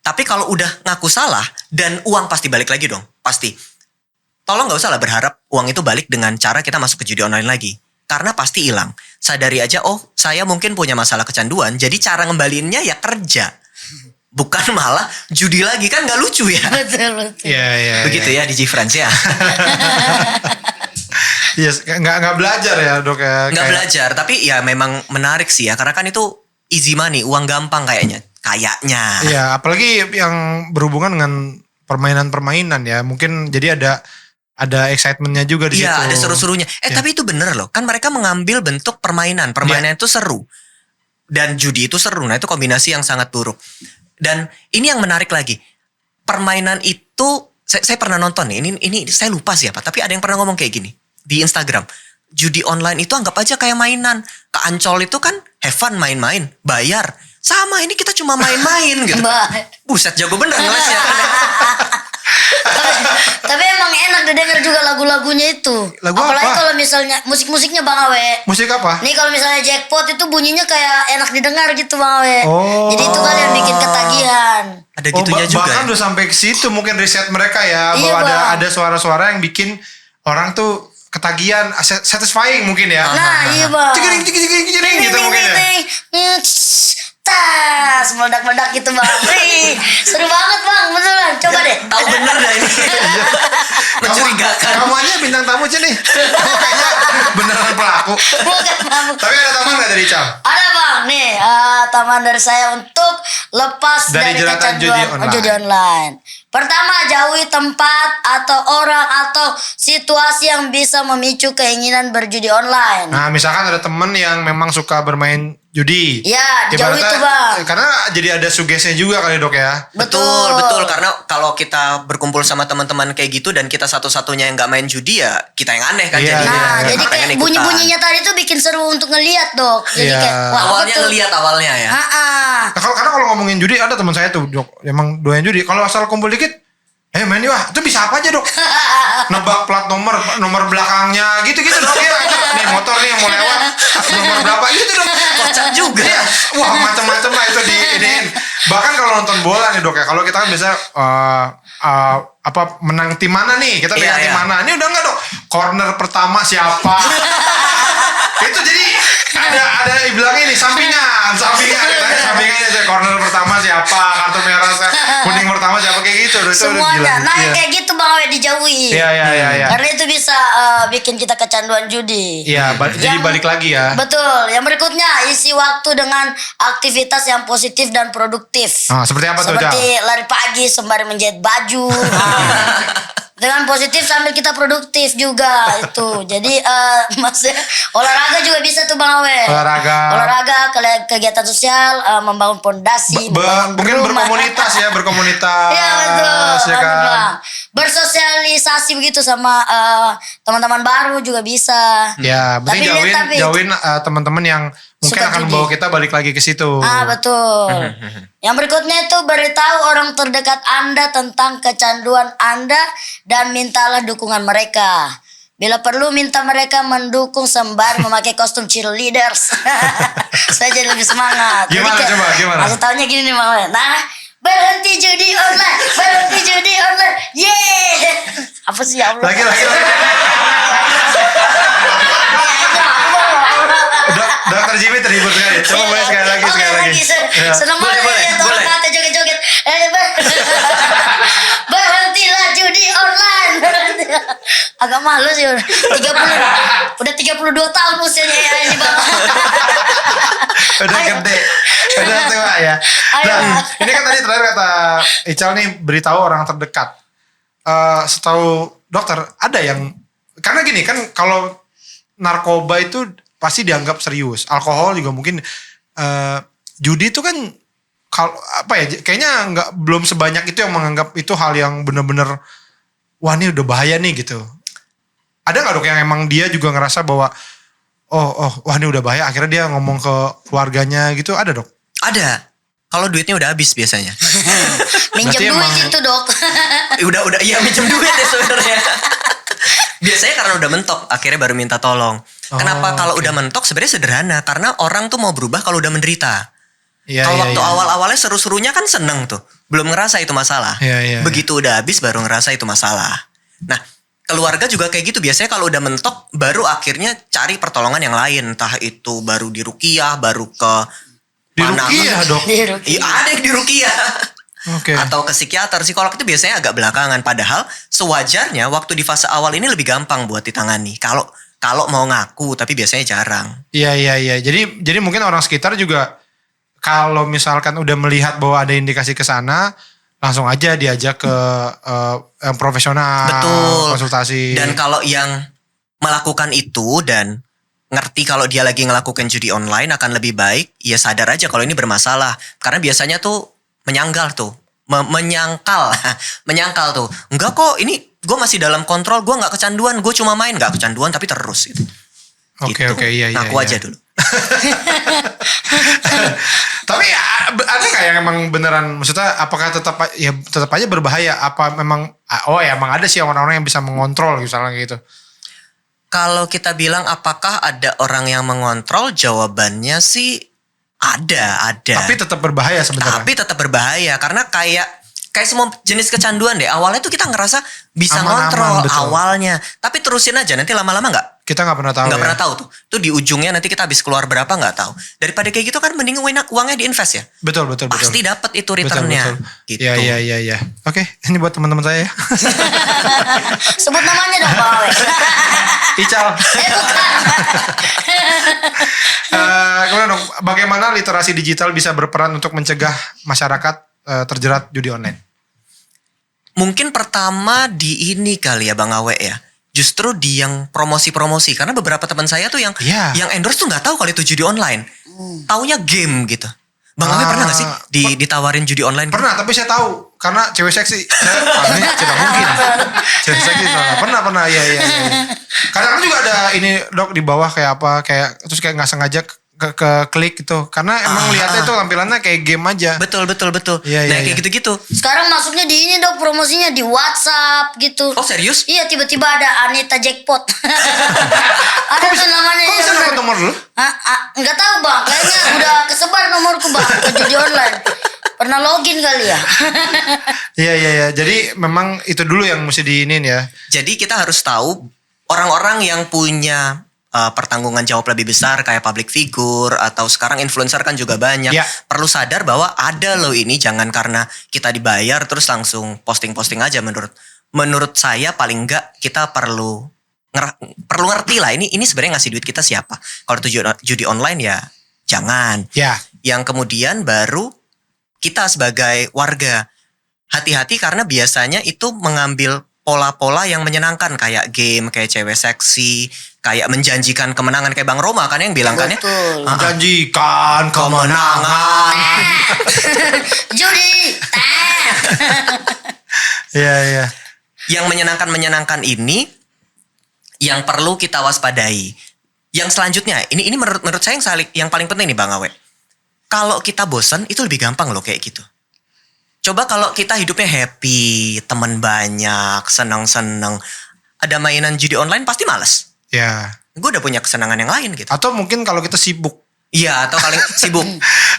Tapi kalau udah ngaku salah dan uang pasti balik lagi dong. Pasti. Tolong gak usah lah berharap uang itu balik dengan cara kita masuk ke judi online lagi. Karena pasti hilang. Sadari aja, saya mungkin punya masalah kecanduan. Jadi cara ngembaliinnya ya kerja. Bukan malah judi lagi. Kan gak lucu ya.
Betul.
Iya.
Begitu ya di G-France ya.
Iya, nggak belajar ya dok ya.
Nggak
Kayak-
belajar, tapi ya memang menarik sih ya. Karena kan itu easy money, uang gampang kayaknya. Kayaknya.
Iya, apalagi yang berhubungan dengan permainan-permainan ya. Mungkin jadi ada excitementnya juga di situ.
Iya, ada seru-serunya.
Iya.
Tapi itu bener loh. Kan mereka mengambil bentuk permainan. Permainan itu seru. Dan judi itu seru. Nah, itu kombinasi yang sangat buruk. Dan ini yang menarik lagi. Permainan itu saya pernah nonton nih. Ini saya lupa siapa, tapi ada yang pernah ngomong kayak gini di Instagram. Judi online itu anggap aja kayak mainan. Ke Ancol itu kan have fun main-main, bayar. Sama ini kita cuma main-main gitu.
Mbak.
Buset, jago bener ngelasnya.
Tapi emang enak didengar juga lagu-lagunya itu.
Lagu
Apalagi
apa?
kalau misalnya musik-musiknya Bang Awe.
Musik apa?
Nih kalau misalnya jackpot itu bunyinya kayak enak didengar gitu Bang Awe.
Oh.
Jadi itu kali yang bikin ketagihan.
Ada gitunya juga.
Bahkan
Ya?
udah sampai ke situ mungkin riset mereka ya.
Iya,
Bahwa
Bang.
ada suara-suara yang bikin orang tuh ketagihan, satisfying mungkin ya.
Nah iya Bang.
Cegering gitu mungkin ya.
Tas, meledak-meledak gitu Bang. Wih, seru banget Bang, beneran. Coba deh.
Tahu bener dah ini. Mencurigakan.
Kamu aja bintang tamu aja nih. Kayaknya beneran pelaku.
Bukan Bang.
Tapi ada taman gak dari Cam?
Ada Bang, nih taman dari saya untuk lepas
Dari
dari
jeratan
kecanduan
judi
online. Pertama, jauhi tempat atau orang atau situasi yang bisa memicu keinginan berjudi online.
Nah misalkan ada temen yang memang suka bermain judi.
Ya, dijauhi
Ibaratnya,
tuh Bang.
Karena jadi ada suggesnya juga kali dok ya.
Betul. Karena kalau kita berkumpul sama teman-teman kayak gitu dan kita satu-satunya yang nggak main judi ya kita yang aneh kan
Iya,
jadinya.
Nah,
iya.
jadi
Pengen
kayak
ikutan.
bunyi-bunyinya tadi tuh bikin seru untuk ngelihat dok. Jadi
Iya.
kayak wah apa
Awalnya
tuh?
ngelihat awalnya ya.
Nah, karena kalau ngomongin judi ada teman saya tuh dok, emang doyan judi. Kalau asal kumpul dikit, main yuk, itu bisa apa aja dok? Nebak plat nomor belakangnya, gitu-gitu dok ya. Nih motor nih yang mau lewat, nomor berapa gitu dok?
Kocak juga.
Iya. Wah macam-macam lah itu diinin. Bahkan kalau nonton bola nih dok ya, kalau kita kan biasa menang tim mana nih? Kita pegang
Iya,
tim
iya.
mana? Ini udah enggak dok? Corner pertama siapa? Itu jadi ada bilangnya nih sampingan katanya sampingannya saya corner pertama siapa, kartu merah kuning pertama siapa kayak gitu. Itu udah
Semuanya.
gila.
Nah,
Iya.
yang kayak gitu Bang Awe dijauhi.
Iya.
Karena itu bisa bikin kita kecanduan judi.
Iya, jadi
Yang-
balik lagi ya.
Betul. Yang berikutnya isi waktu dengan aktivitas yang positif dan produktif.
Nah, seperti apa tuh,
Seperti lari pagi sembari menjahit baju. Nah, dengan positif sambil kita produktif juga itu. Jadi maksudnya olahraga juga bisa tuh Bang Awe. Olahraga, kegiatan sosial, membangun pondasi, membangun
Mungkin
rumah.
berkomunitas ya, berkomunitas.
Iya betul.
ya kan?
Bang. Bersosialisasi begitu sama teman-teman baru juga bisa.
Ya, berarti
Tapi
jauhin teman-teman yang mungkin
Suka
akan
judi.
bawa kita balik lagi ke situ.
Betul. Yang berikutnya itu beritahu orang terdekat Anda tentang kecanduan Anda dan mintalah dukungan mereka. Bila perlu minta mereka mendukung sembari memakai kostum cheerleaders. Saya jadi lebih semangat.
Gimana,
Jadi
coba, gimana?
Masih taunya gini nih Mama. Nah, berhenti judi online. Berhenti judi online. Yeay. Apa sih ya Allah?
Lagi. Dokter Jimmy terhibur sekali. Coba boleh sekali lagi. Ya.
Senang banget
Boleh,
ya
boleh.
orang kata joget-joget. Berhentilah judi online. Agak malu sih udah 32 tahun usianya ya ini Bang.
Udah
Ayo.
gede. Udah tua ya.
Ayo.
Nah, ini kan tadi terakhir kata Ical nih beritahu orang terdekat. Setahu dokter ada yang karena gini kan kalau narkoba itu pasti dianggap serius. Alkohol juga mungkin judi itu kan kalau apa ya kayaknya belum sebanyak itu yang menganggap itu hal yang benar-benar wah ini udah bahaya nih gitu. Ada nggak dok yang emang dia juga ngerasa bahwa wah ini udah bahaya akhirnya dia ngomong ke keluarganya gitu ada dok?
Ada. Kalau duitnya udah habis biasanya.
Minjem
Berarti
duit
emang-
itu dok.
udah iya minjem duit ya sebenarnya. Biasanya karena udah mentok akhirnya baru minta tolong. Kenapa kalau udah mentok sebenarnya sederhana karena orang tuh mau berubah kalau udah menderita.
Iya,
Kalau
iya,
waktu
iya.
awal-awalnya seru-serunya kan seneng tuh. Belum ngerasa itu masalah.
Iya, iya,
Begitu udah habis baru ngerasa itu masalah. Nah keluarga juga kayak gitu. Biasanya kalau udah mentok baru akhirnya cari pertolongan yang lain. Entah itu baru di ruqyah, baru ke
Di
mana.
ruqyah dok?
Iya ada yang di ruqyah.
Oke.
Atau ke psikiater. Psikolog itu biasanya agak belakangan. Padahal sewajarnya waktu di fase awal ini lebih gampang buat ditangani. Kalau Kalau mau ngaku, tapi biasanya jarang.
Iya. Jadi mungkin orang sekitar juga kalau misalkan udah melihat bahwa ada indikasi ke sana, langsung aja diajak ke yang profesional,
Betul.
konsultasi.
Dan kalau yang melakukan itu dan ngerti kalau dia lagi ngelakukan judi online akan lebih baik, ya sadar aja kalau ini bermasalah. Karena biasanya tuh menyangkal tuh. Menyangkal tuh. Enggak kok, ini gue masih dalam kontrol, gue gak kecanduan, gue cuma main gak kecanduan tapi terus gitu.
Oke, iya.
Ngaku aja dulu.
Tapi ada nggak yang emang beneran, maksudnya apakah tetap aja berbahaya? Apa memang emang ada sih orang-orang yang bisa mengontrol misalnya gitu?
Kalau kita bilang apakah ada orang yang mengontrol, jawabannya sih ada.
Tapi tetap berbahaya sebenarnya.
Tapi tetap berbahaya karena kayak semua jenis kecanduan deh. Awalnya tuh kita ngerasa bisa
Aman-aman,
ngontrol
betul.
awalnya, tapi terusin aja nanti lama-lama nggak.
Kita nggak pernah tahu.
Nggak
Ya?
pernah tahu tuh. Tuh di ujungnya nanti kita habis keluar berapa nggak tahu. Daripada kayak gitu kan mending uangnya diinvest ya.
Betul.
Pasti dapat itu returnnya. Gitu.
Iya. Oke, ini buat teman-teman saya ya.
Sebut namanya dong Bang Awe.
Ical.
Bukan.
Kemudian dong, bagaimana literasi digital bisa berperan untuk mencegah masyarakat terjerat judi online?
Mungkin pertama di ini kali ya Bang Awe ya. Justru di yang promosi-promosi. Karena beberapa teman saya tuh yang endorse tuh gak tahu kalau itu judi online. Taunya game gitu. Bang Awe pernah gak sih ditawarin judi online?
Pernah, tapi saya tahu. Karena cewek seksi. Ini tidak mungkin. Cewek seksi. Pernah. Iya. Kadang juga ada ini dok di bawah kayak apa. Terus kayak gak sengaja ke klik gitu. Karena emang lihatnya itu tampilannya kayak game aja.
Betul.
Iya,
Nah
iya.
kayak gitu-gitu.
Sekarang masuknya di ini dok, promosinya di WhatsApp gitu.
Oh serius?
Iya, tiba-tiba ada Anita Jackpot. Ada tuh namanya.
Kok bisa dapat nomor lu?
Enggak tahu Bang, kayaknya udah kesebar nomorku Bang ke judi online. Pernah login kali ya?
Iya. Jadi memang itu dulu yang mesti diinin ya.
Jadi kita harus tahu orang-orang yang punya pertanggungan jawab lebih besar kayak public figure atau sekarang influencer kan juga banyak.
Ya.
Perlu sadar bahwa ada loh ini, jangan karena kita dibayar terus langsung posting-posting aja. Menurut saya paling enggak kita perlu ngerti lah ini sebenarnya ngasih duit kita siapa. Kalau itu judi online ya jangan.
Ya.
Yang kemudian baru kita sebagai warga hati-hati karena biasanya itu mengambil pola-pola yang menyenangkan kayak game, kayak cewek seksi, kayak menjanjikan kemenangan kayak Bang Roma kan yang bilang kan ya.
Betul.
Menjanjikan kemenangan.
Judi.
Iya.
Yang menyenangkan ini yang perlu kita waspadai. Yang selanjutnya, ini menurut saya yang paling penting nih Bang Awe. Kalau kita bosan itu lebih gampang loh kayak gitu. Coba kalau kita hidupnya happy, teman banyak, senang-senang, ada mainan judi online pasti males.
Ya.
Gue udah punya kesenangan yang lain gitu.
Atau mungkin kalau kita sibuk.
Iya, atau paling sibuk.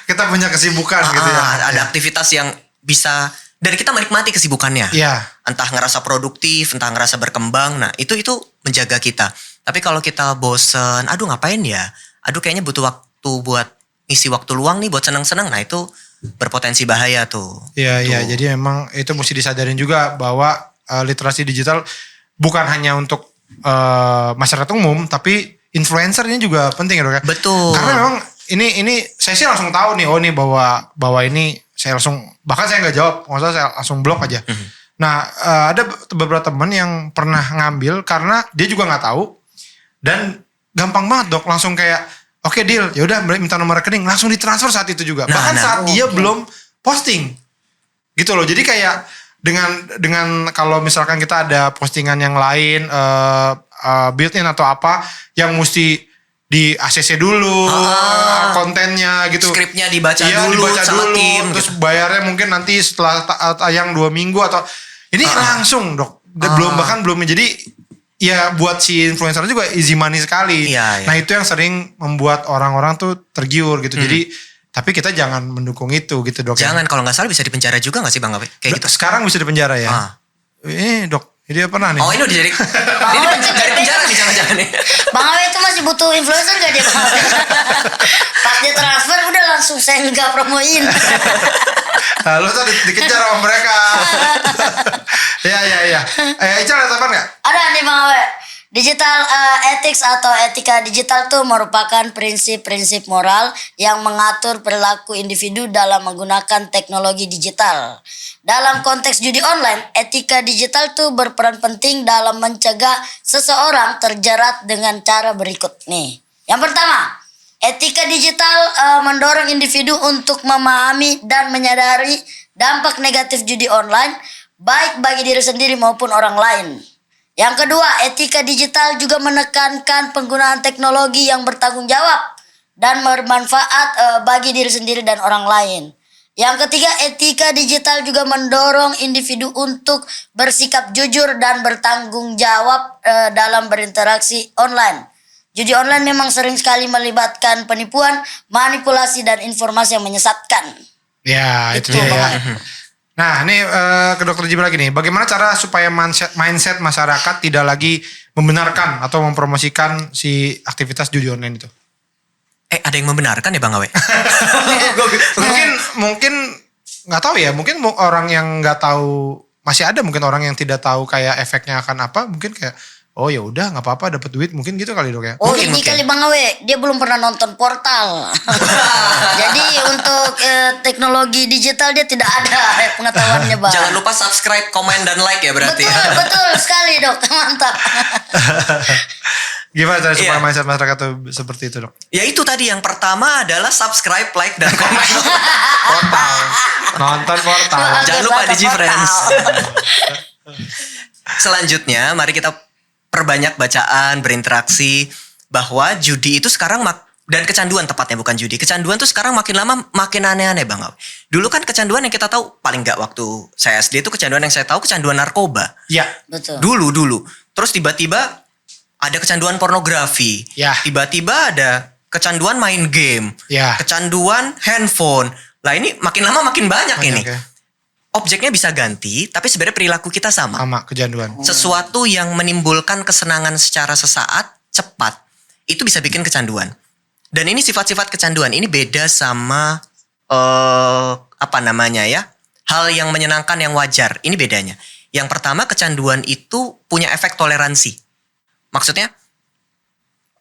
Kita punya kesibukan gitu ya.
Ada aktivitas yang bisa dan kita menikmati kesibukannya.
Iya.
Entah ngerasa produktif, entah ngerasa berkembang. Nah, itu menjaga kita. Tapi kalau kita bosen, aduh ngapain ya? Aduh kayaknya butuh waktu buat ngisi waktu luang nih buat senang-senang. Nah, itu berpotensi bahaya tuh.
Iya. Jadi memang itu mesti disadarin juga bahwa literasi digital bukan hanya untuk masyarakat umum, tapi influencer ini juga penting ya dok ya.
Betul.
Karena memang ini saya sih langsung tahu nih, ini bahwa ini saya langsung, bahkan saya nggak jawab, maksudnya saya langsung blok aja. Nah ada beberapa teman yang pernah ngambil karena dia juga nggak tahu dan gampang banget dok, langsung kayak oke deal, ya udah minta nomor rekening, langsung ditransfer saat itu juga. Bahkan saat dia belum posting, gitu loh. Jadi kayak dengan kalau misalkan kita ada postingan yang lain, built-in atau apa, yang mesti di ACC dulu, kontennya gitu.
Skripnya dibaca dulu sama tim.
Terus bayarnya mungkin nanti setelah tayang 2 minggu atau ini langsung dok. Bahkan belum. Jadi ya buat si influencer juga easy money sekali.
Iya.
Nah itu yang sering membuat orang-orang tuh tergiur gitu. Jadi tapi kita jangan mendukung itu gitu dok.
Jangan, kalau nggak salah bisa dipenjara juga nggak sih Bang Awe? Kayak gitu.
Sekarang bisa dipenjara ya. Ini dok, dia pernah nih.
Oh ini udah jadi ini dari penjara nih jangan-jangan nih.
Bang Awe itu masih butuh influencer gak dia Bang Awe? Pas dia transfer udah langsung saya nggak promoin.
Lalu tuh dikejar sama mereka. Iya. Ical ada teman gak?
Ada nih Bang Awe. Digital ethics atau etika digital itu merupakan prinsip-prinsip moral yang mengatur perilaku individu dalam menggunakan teknologi digital. Dalam konteks judi online, etika digital itu berperan penting dalam mencegah seseorang terjerat dengan cara berikut nih. Yang pertama, etika digital mendorong individu untuk memahami dan menyadari dampak negatif judi online baik bagi diri sendiri maupun orang lain. Yang kedua, etika digital juga menekankan penggunaan teknologi yang bertanggung jawab dan bermanfaat bagi diri sendiri dan orang lain. Yang ketiga, etika digital juga mendorong individu untuk bersikap jujur dan bertanggung jawab dalam berinteraksi online. Judi online memang sering sekali melibatkan penipuan, manipulasi, dan informasi yang menyesatkan.
Ya, itu
Itu
dia ya.
banget.
Nah, ini ke Dokter Jibril lagi nih. Bagaimana cara supaya mindset masyarakat tidak lagi membenarkan atau mempromosikan si aktivitas judi online itu?
Ada yang membenarkan ya Bang Awe?
Mungkin nggak tahu ya. Mungkin orang yang nggak tahu, masih ada mungkin orang yang tidak tahu kayak efeknya akan apa. Mungkin kayak oh ya udah nggak apa-apa dapat duit, mungkin gitu kali Dok ya.
Oh
Mungkin,
ini
mungkin.
kali Bang Awe, dia belum pernah nonton Portal. Jadi untuk teknologi digital dia tidak ada pengetahuannya Bang.
Jangan lupa subscribe, komen, dan like ya berarti.
Betul, betul sekali Dok, mantap.
Gimana cara supaya
Iya.
mindset masyarakat tuh seperti itu Dok?
Ya itu tadi yang pertama adalah subscribe, like, dan komen.
Portal. Nonton Portal.
Jangan lupa
Nonton
di G-Friends.
Portal.
Selanjutnya mari kita perbanyak bacaan, berinteraksi bahwa judi itu sekarang dan kecanduan tepatnya bukan judi. Kecanduan tuh sekarang makin lama makin aneh-aneh Bang Awi. Dulu kan kecanduan yang kita tahu paling nggak waktu saya SD itu kecanduan yang saya tahu kecanduan narkoba.
Ya.
Betul.
Dulu. Terus tiba-tiba ada kecanduan pornografi.
Ya.
Tiba-tiba ada kecanduan main game.
Ya.
Kecanduan handphone. Lah ini makin lama makin banyak ini.
Oke.
Objeknya bisa ganti, tapi sebenarnya perilaku kita sama.
Sama kecanduan.
Sesuatu yang menimbulkan kesenangan secara sesaat, cepat, itu bisa bikin kecanduan. Dan ini sifat-sifat kecanduan ini beda sama hal yang menyenangkan yang wajar. Ini bedanya. Yang pertama, kecanduan itu punya efek toleransi. Maksudnya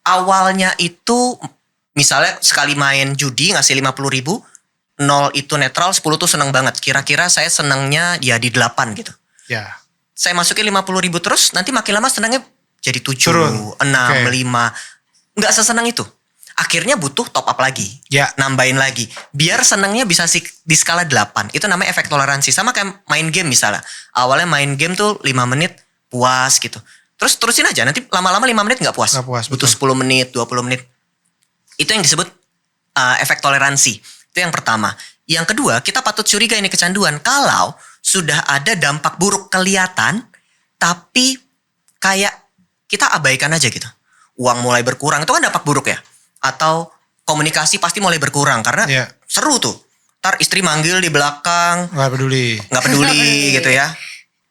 awalnya itu misalnya sekali main judi ngasih 50.000, 0 itu netral, 10 tuh seneng banget. Kira-kira saya senengnya ya di 8 gitu.
Ya.
Saya masukin 50.000 terus, nanti makin lama senangnya jadi 7,
Turun.
6,
Oke.
5. Nggak sesenang itu. Akhirnya butuh top up lagi.
Ya.
Nambahin lagi. Biar senangnya bisa di skala 8. Itu namanya efek toleransi. Sama kayak main game misalnya. Awalnya main game tuh 5 menit puas gitu. Terus terusin aja. Nanti lama-lama 5 menit nggak puas.
Nggak puas,
Butuh
betul.
10 menit, 20 menit. Itu yang disebut efek toleransi. Itu yang pertama. Yang kedua, kita patut curiga ini kecanduan. Kalau sudah ada dampak buruk kelihatan, tapi kayak kita abaikan aja gitu. Uang mulai berkurang, itu kan dampak buruk ya. Atau komunikasi pasti mulai berkurang. Karena
Iya.
seru tuh. Ntar istri manggil di belakang,
Nggak peduli.
nggak peduli gitu ya.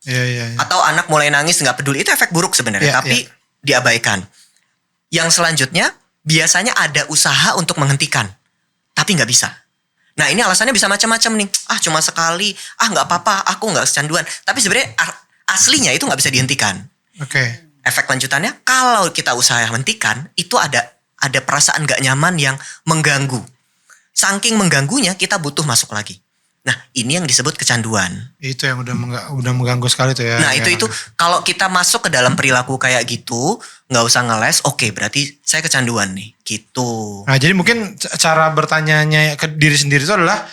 Iya.
Atau anak mulai nangis nggak peduli. Itu efek buruk sebenarnya.
Iya,
Tapi diabaikan. Yang selanjutnya, biasanya ada usaha untuk menghentikan. Tapi nggak bisa. Nah ini alasannya bisa macam-macam nih. Cuma sekali. Nggak apa-apa. Aku nggak kecanduan. Tapi sebenarnya aslinya itu nggak bisa dihentikan.
Oke.
Efek lanjutannya kalau kita usaha hentikan itu ada perasaan nggak nyaman yang mengganggu. Saking mengganggunya kita butuh masuk lagi. Nah ini yang disebut kecanduan.
Itu yang udah mengganggu sekali tuh ya.
Nah itu kalau kita masuk ke dalam perilaku kayak gitu nggak usah ngeles. Oke berarti saya kecanduan nih gitu.
Nah jadi mungkin cara bertanyanya ke diri sendiri itu adalah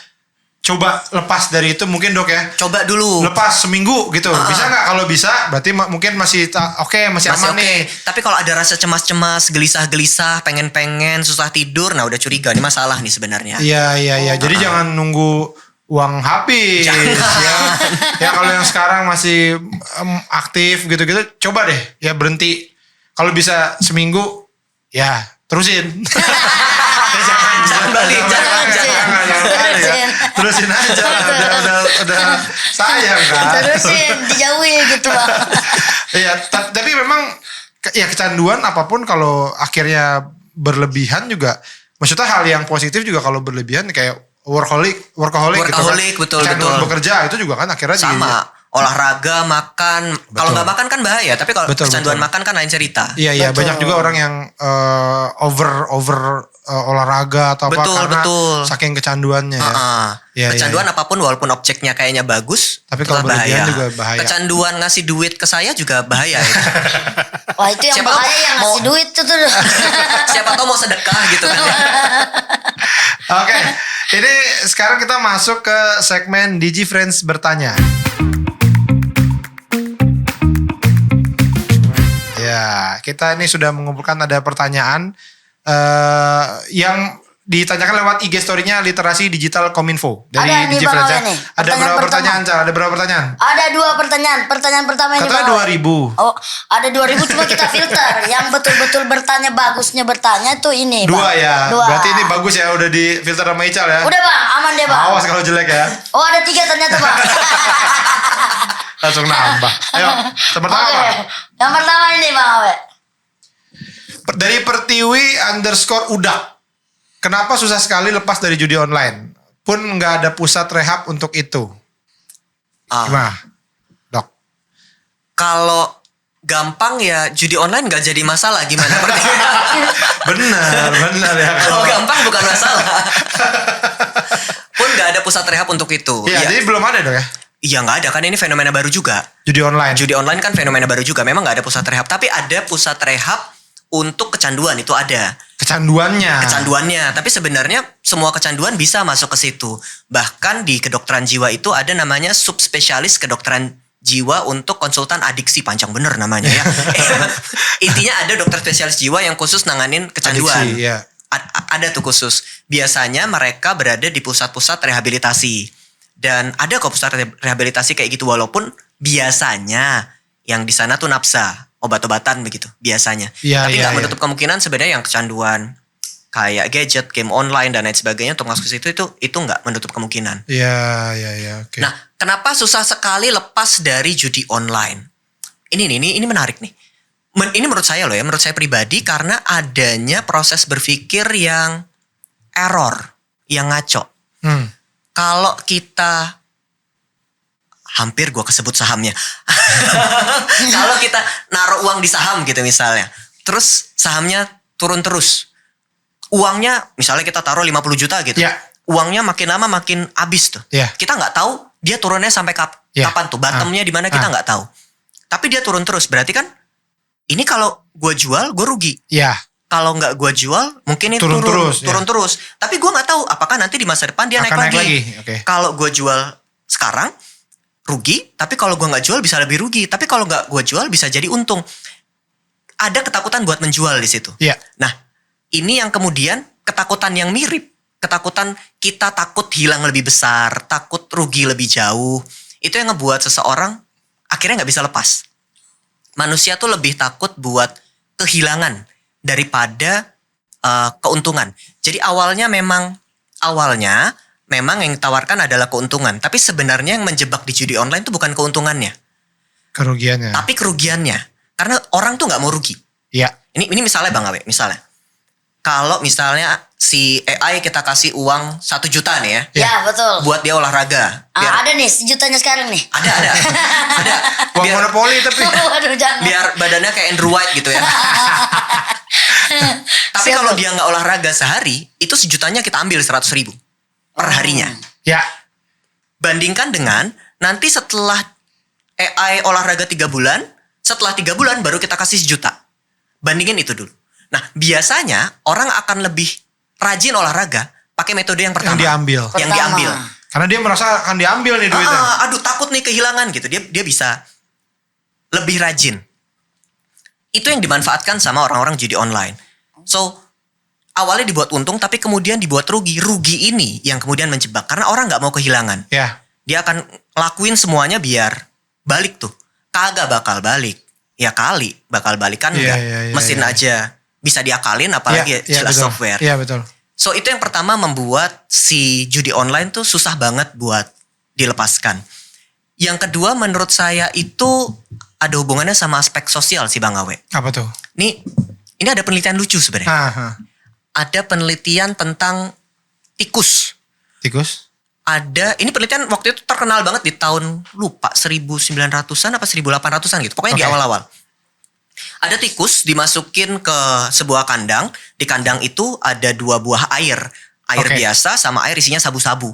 coba lepas dari itu mungkin Dok ya.
Coba dulu.
Lepas seminggu gitu. Bisa nggak? Kalau bisa berarti mungkin masih masih aman
oke.
nih.
Tapi kalau ada rasa cemas-cemas, gelisah-gelisah, pengen-pengen, susah tidur, nah udah curiga nih masalah nih sebenarnya.
Iya. Jadi jangan nunggu uang habis ya kalau yang sekarang masih aktif gitu-gitu coba deh ya berhenti. Kalau bisa seminggu ya terusin.
Jangan balik, jangan.
balik ya. Terusin aja udah sayang kan.
Terusin, dijauhi gitu Bang.
Iya, tapi memang ya kecanduan apapun kalau akhirnya berlebihan juga, maksudnya hal yang positif juga kalau berlebihan kayak workaholic gitu kan.
Betul.
Kecanduan bekerja itu juga kan akhirnya
Sama. olahraga, makan. Kalau nggak makan kan bahaya, tapi kalau
Betul,
kecanduan
betul.
makan kan lain cerita.
Iya,
Betul.
banyak juga orang yang over olahraga atau apa
Betul,
karena
betul.
saking kecanduannya ya. Iya,
Kecanduan
iya.
apapun walaupun objeknya kayaknya bagus,
Tapi
tetap
kalau berlebihan juga bahaya.
Kecanduan ngasih duit ke saya juga bahaya. Ya.
Wah itu yang
Siapa
bahaya
tahu
yang ngasih
mau-
duit itu tuh.
Siapa tahu mau sedekah gitu kan. Ya.
Oke, ini sekarang kita masuk ke segmen Digi Friends bertanya. Ya, kita ini sudah mengumpulkan ada pertanyaan yang ditanyakan lewat IG story-nya Literasi Digital Kominfo dari
Ada nih,
Digi
Bang
Friends.
Awe
Ya.
nih.
Ada
Pertanyaan
berapa
pertama.
pertanyaan, Cal? Ada berapa pertanyaan?
Ada 2 pertanyaan. Pertanyaan pertama ini
Katanya
Bang Awe.
2000.
Oh, ada 2000 cuma kita filter. Yang betul-betul bertanya bagusnya bertanya tuh ini.
Dua
Bang.
ya.
2.
Berarti ini bagus ya, udah di filter sama Ical ya.
Udah Bang, aman deh Bang.
Awas kalau jelek ya.
Oh ada 3 ternyata Bang.
Langsung nambah. Ayo, pertama
Oke.
apa?
Yang pertama ini Bang Awe.
Dari Pertiwi_udak. Kenapa susah sekali lepas dari judi online? Pun nggak ada pusat rehab untuk itu.
Ah,
Gimana, Dok?
kalau gampang ya judi online nggak jadi masalah gimana?
Benar ya.
Kalau gampang bukan masalah. Pun nggak ada pusat rehab untuk itu.
Iya, jadi belum ada dong ya.
Iya nggak ada kan ini fenomena baru juga.
Judi online.
Judi online kan fenomena baru juga. Memang nggak ada pusat rehab, tapi ada pusat rehab untuk kecanduan itu ada.
Kecanduannya.
Tapi sebenarnya semua kecanduan bisa masuk ke situ. Bahkan di kedokteran jiwa itu ada namanya subspesialis kedokteran jiwa untuk konsultan adiksi, panjang bener namanya ya. Intinya ada dokter spesialis jiwa yang khusus nanganin kecanduan.
Adiksi, ya.
Ada tuh khusus. Biasanya mereka berada di pusat-pusat rehabilitasi. Dan ada kok pusat rehabilitasi kayak gitu walaupun biasanya yang di sana tuh nafsa, obat-obatan begitu biasanya.
Iya,
Tapi
iya,
nggak
iya.
menutup kemungkinan sebenarnya yang kecanduan kayak gadget, game online dan lain sebagainya untuk masuk ke situ itu nggak menutup kemungkinan.
Iya, oke.
Nah, kenapa susah sekali lepas dari judi online? Ini menarik nih. Ini menurut saya loh ya, menurut saya pribadi karena adanya proses berpikir yang error, yang ngaco. Kalau kita hampir gue kesebut sahamnya. Kalau kita naruh uang di saham gitu misalnya. Terus sahamnya turun terus. Uangnya misalnya kita taruh 50 juta gitu.
Ya.
Uangnya makin lama makin habis tuh.
Ya.
Kita nggak tahu dia turunnya sampai
Ya.
kapan tuh. Bottomnya di mana kita nggak tahu. Tapi dia turun terus. Berarti kan ini kalau gue jual gue rugi.
Ya.
Kalau nggak gue jual mungkin ini
Turun terus, ya.
turun terus. Tapi gue nggak tahu apakah nanti di masa depan dia
Akan naik lagi, oke.
Kalau gue jual sekarang rugi, tapi kalau gue nggak jual bisa lebih rugi. Tapi kalau nggak gue jual bisa jadi untung. Ada ketakutan buat menjual di situ.
Iya.
Nah, ini yang kemudian ketakutan yang mirip. Ketakutan kita takut hilang lebih besar, takut rugi lebih jauh. Itu yang ngebuat seseorang akhirnya nggak bisa lepas. Manusia tuh lebih takut buat kehilangan daripada keuntungan. Jadi awalnya memang yang ditawarkan adalah keuntungan. Tapi sebenarnya yang menjebak di judi online itu bukan keuntungannya.
Kerugiannya.
Tapi kerugiannya. Karena orang tuh gak mau rugi.
Iya.
Ini misalnya Bang Awe, misalnya. Kalau misalnya si AI kita kasih uang 1 juta nih ya.
Ya betul.
Buat dia olahraga.
Ada nih sejutanya sekarang nih.
Ada.
Uang monopoli tapi.
Waduh jangan.
Biar badannya kayak Andrew White gitu ya. Tapi
Siap,
kalau
Bang.
dia gak olahraga sehari, itu sejutanya kita ambil 100.000 per harinya.
Ya.
Bandingkan dengan nanti setelah AI olahraga 3 bulan, setelah 3 bulan baru kita kasih 1 juta. Bandingin itu dulu. Nah biasanya orang akan lebih rajin olahraga pakai metode yang pertama.
Yang diambil.
Yang
Pertama.
diambil.
Karena dia merasa akan diambil nih duitnya.
Aduh takut nih kehilangan gitu. Dia bisa lebih rajin. Itu yang dimanfaatkan sama orang-orang judi online. So awalnya dibuat untung tapi kemudian dibuat rugi. Rugi ini yang kemudian menjebak. Karena orang gak mau kehilangan.
Ya.
Dia akan lakuin semuanya biar balik tuh. Kagak bakal balik. Ya kali bakal balik kan
Iya,
enggak.
iya, iya,
Mesin
iya.
aja bisa diakalin apalagi
Iya,
jelas
betul.
software.
Iya betul.
So itu yang pertama membuat si judi online tuh susah banget buat dilepaskan. Yang kedua menurut saya itu ada hubungannya sama aspek sosial sih Bang Awe.
Apa tuh?
Ini ada penelitian lucu sebenarnya.
Ah.
Ada penelitian tentang tikus.
Tikus.
ini penelitian waktu itu terkenal banget di tahun lupa 1900-an apa 1800-an gitu. Pokoknya di
Oke.
awal-awal. Ada tikus dimasukin ke sebuah kandang. Di kandang itu ada 2 buah air. Air
Oke.
biasa sama air isinya sabu-sabu.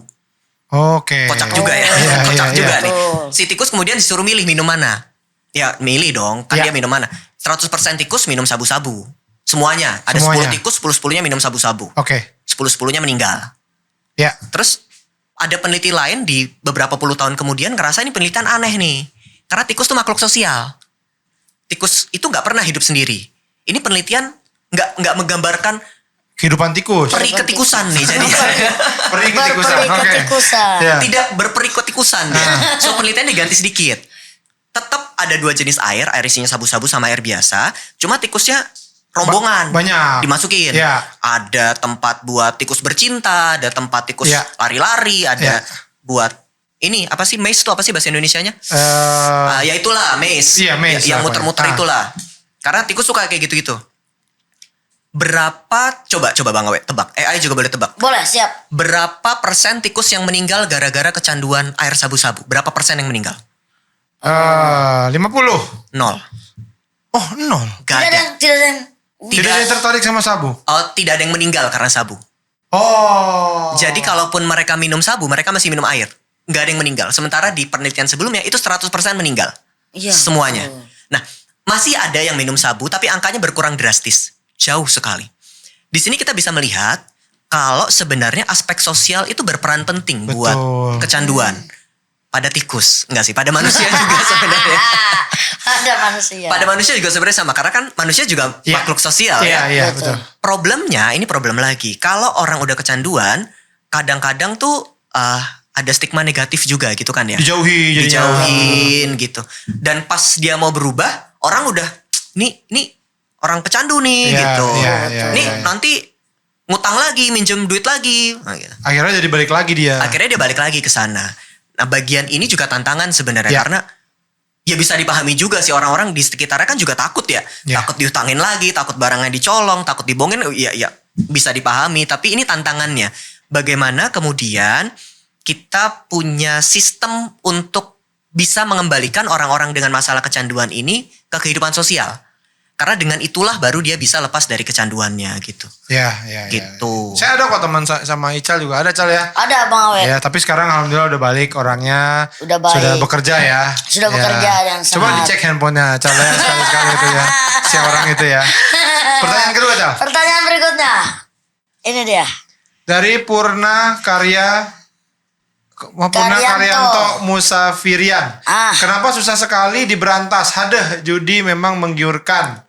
Oke.
Kocak juga ya.
Iya,
Kocak
iya,
juga
iya.
nih.
Betul.
Si tikus kemudian disuruh milih minum mana. Ya milih dong. Kan
Iya.
dia minum mana. 100% tikus minum sabu-sabu. Semuanya. Ada
Semuanya.
10 tikus, 10-10-nya minum sabu-sabu.
Oke.
10-10-nya meninggal.
Ya.
Terus ada peneliti lain di beberapa puluh tahun kemudian ngerasa ini penelitian aneh nih. Karena tikus tuh makhluk sosial. Tikus itu nggak pernah hidup sendiri. Ini penelitian nggak menggambarkan
Kehidupan tikus.
peri ketikusan nih jadi.
Peri ketikusan. Oke.
Berperikutikusan.
Ya.
Tidak berperi ketikusan dia. So penelitian diganti sedikit. Tetap ada 2 jenis air isinya sabu-sabu sama air biasa. Cuma tikusnya rombongan.
Banyak.
Dimasukin.
Ya.
Ada tempat buat tikus bercinta, ada tempat tikus
Ya.
lari-lari, ada
Ya.
buat ini apa sih maze itu apa sih bahasa Indonesianya? Ya itulah maze.
Iya, maze
Yang
lah
muter-muter
pokoknya.
itulah. Karena tikus suka kayak gitu-gitu. Berapa coba Bang Awe tebak. AI juga boleh tebak.
Boleh, siap.
Berapa persen tikus yang meninggal gara-gara kecanduan air sabu-sabu? Berapa persen yang meninggal?
50.
0.
Oh, 0.
Gak ada.
Tidak ada yang...
Tidak ada yang tertarik sama sabu.
Tidak ada yang meninggal karena sabu.
Oh.
Jadi kalaupun mereka minum sabu, mereka masih minum air. Gak ada yang meninggal. Sementara di penelitian sebelumnya itu 100% meninggal.
Iya.
Semuanya. Nah, masih ada yang minum sabu tapi angkanya berkurang drastis. Jauh sekali. Di sini kita bisa melihat kalau sebenarnya aspek sosial itu berperan penting buat
Betul.
kecanduan. Pada tikus. Enggak sih, pada manusia juga sebenarnya.
Ada manusia.
Pada manusia juga sebenarnya sama. Karena kan manusia juga
Iya.
makhluk sosial
Iya,
ya.
iya,
Betul.
betul.
Problemnya, ini problem lagi. Kalau orang udah kecanduan, kadang-kadang tuh ada stigma negatif juga gitu kan ya.
Dijauhi jadinya.
Dijauhin gitu. Dan pas dia mau berubah, orang udah, nih orang pecandu nih
Iya,
gitu.
iya, iya,
nih
iya.
nanti ngutang lagi, minjem duit lagi. Nah, gitu.
Akhirnya jadi balik lagi dia.
Akhirnya dia balik lagi ke sana. Nah bagian ini juga tantangan sebenarnya
Ya.
karena ya bisa dipahami juga sih orang-orang di sekitarnya kan juga takut ya.
Ya.
Takut diutangin lagi, takut barangnya dicolong, takut dibohongin. Ya bisa dipahami. Tapi ini tantangannya. Bagaimana kemudian kita punya sistem untuk bisa mengembalikan orang-orang dengan masalah kecanduan ini ke kehidupan sosial. Karena dengan itulah baru dia bisa lepas dari kecanduannya gitu.
Ya, ya, ya.
Gitu.
Saya ada kok teman sama Ical juga ada, Cal ya.
Ada Bang Awe.
Ya, tapi sekarang alhamdulillah udah balik orangnya.
Udah baik.
Sudah bekerja ya.
Sudah
Ya.
bekerja dan
Coba
sangat-
dicek handphonenya Cal ya, sekali-sekali itu ya. Si orang itu ya. Pertanyaan kedua, Cal.
Pertanyaan berikutnya. Ini dia.
Dari Purna Karyanto Musafirian. Kenapa susah sekali diberantas? Hadeh, judi memang menggiurkan.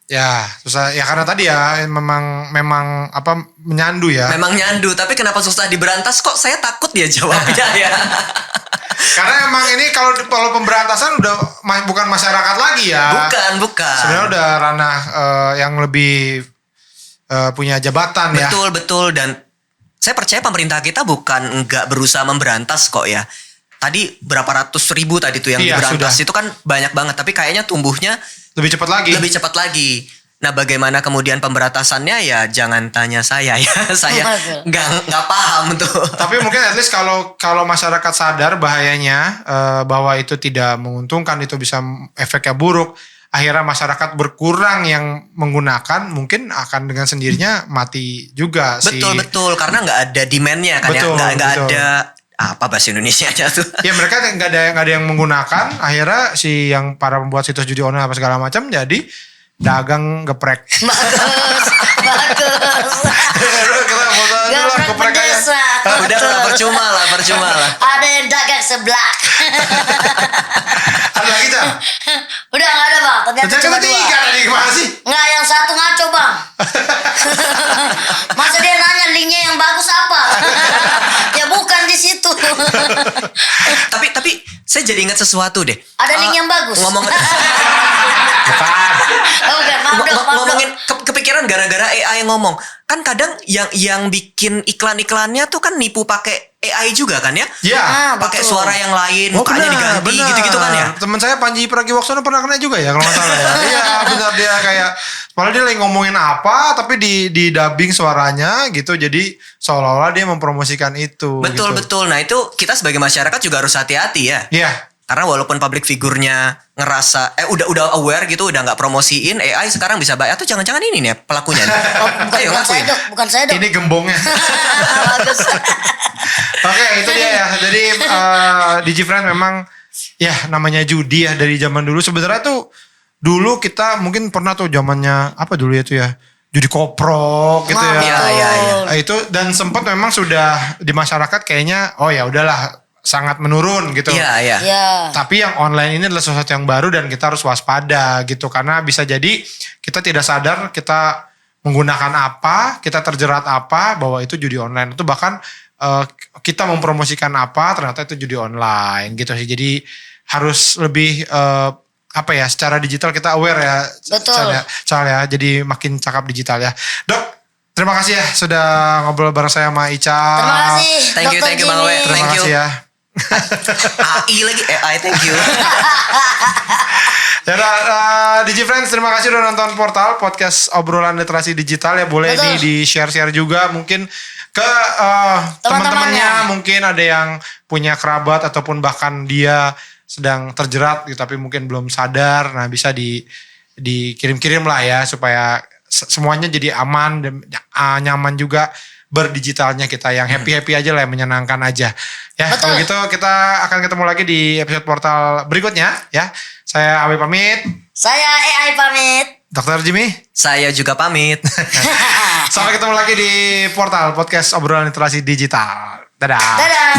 Ya, susah ya karena tadi ya memang apa menyandu ya.
Memang nyandu, tapi kenapa susah diberantas? Kok saya takut ya jawabnya ya.
Karena emang ini kalau pemberantasan udah bukan masyarakat lagi ya.
Bukan.
Sebenarnya udah ranah yang lebih punya jabatan ya.
Betul. Dan saya percaya pemerintah kita bukan nggak berusaha memberantas kok ya. Tadi berapa ratus ribu tadi tuh yang
Iya,
diberantas
sudah.
itu kan banyak banget. Tapi kayaknya tumbuhnya
Lebih cepat lagi.
lebih cepat lagi. Nah bagaimana kemudian pemberantasannya ya jangan tanya saya ya. Saya nggak paham tuh.
Tapi mungkin at least kalau masyarakat sadar bahayanya bahwa itu tidak menguntungkan, itu bisa efeknya buruk, akhirnya masyarakat berkurang yang menggunakan, mungkin akan dengan sendirinya mati juga sih.
Betul. Karena nggak ada demand-nya kan
Betul,
ya. Nggak
betul.
ada apa bahasa Indonesia aja tuh.
Ya mereka nggak ada yang menggunakan, akhirnya si yang para pembuat situs judi online apa segala macam jadi dagang geprek.
Bagus.
Geprek
Geprek pedesa.
Udah lah percuma lah.
Ada yang dagang sebelah.
Ada lagi Cak?
Udah gak ada Bang. Ternyata
Cak
cuma
ketiga
dua.
tadi gimana sih?
Nggak, yang satu ngaco Bang. Masa dia nanya linknya yang bagus apa? Ya bukan di situ.
Tapi saya jadi ingat sesuatu deh.
Ada link yang bagus.
Ngomongin
Oh, bukan, maaf dong.
ngomongin kepikiran gara-gara AI ngomong. Kan kadang yang bikin iklan-iklannya tuh kan nipu pakai AI juga kan ya?
Ya.
Pakai
betul.
suara yang lain, mukanya diganti gitu-gitu kan ya?
Teman saya Panji Pragiwaksono pernah kena juga ya kalau nggak salah ya. Iya benar dia kayak Padahal dia lagi ngomongin apa, tapi di dubbing suaranya gitu. Jadi seolah-olah dia mempromosikan itu.
Betul
gitu.
betul. Nah itu kita sebagai masyarakat juga harus hati-hati ya.
Iya.
Karena walaupun public figurnya ngerasa udah aware gitu, udah nggak promosiin AI sekarang bisa bayar tuh jangan-jangan ini nih pelakunya. Nih.
Oh, bukan,
Ayo
bukan saya
ngakuin.
dok, bukan saya dok.
Ini gembongnya.
Bagus.
Oke, itu dia ya. Jadi DigiFriend memang ya namanya judi ya dari zaman dulu. Sebenarnya tuh dulu kita mungkin pernah tuh zamannya apa dulu ya tuh ya. Judi koprok gitu ya.
Iya, iya, iya.
Nah, itu dan sempat memang sudah di masyarakat kayaknya oh ya udahlah sangat menurun gitu.
Iya iya.
Ya.
Tapi yang online ini adalah sesuatu yang baru dan kita harus waspada gitu. Karena bisa jadi kita tidak sadar kita menggunakan apa, kita terjerat apa bahwa itu judi online. Itu bahkan kita mempromosikan apa ternyata itu judi online gitu sih. Jadi harus lebih apa ya secara digital kita aware ya.
Betul.
Ya. Jadi makin cakap digital ya. Dok, terima kasih ya sudah ngobrol bareng saya sama Ica.
Terima kasih.
Thank you,
Dr.
thank you, Bang
Jimmy.
Uwe.
Terima
Thank you.
kasih ya.
AI lagi AI thank you.
Ya DigiFriends terima kasih udah nonton Portal podcast obrolan literasi digital ya boleh
Betul.
nih di share juga mungkin ke teman-temannya mungkin ada yang punya kerabat ataupun bahkan dia sedang terjerat gitu tapi mungkin belum sadar nah bisa dikirim-kirim lah ya supaya semuanya jadi aman dan nyaman juga berdigitalnya kita yang happy aja lah yang menyenangkan aja ya.
Betul.
Kalau gitu kita akan ketemu lagi di episode Portal berikutnya ya. Saya Awi pamit.
Saya AI pamit.
Dr. Jimmy.
Saya juga pamit.
Sampai ketemu lagi di Portal Podcast Obrolan Literasi Digital. Dadah.
Dadah.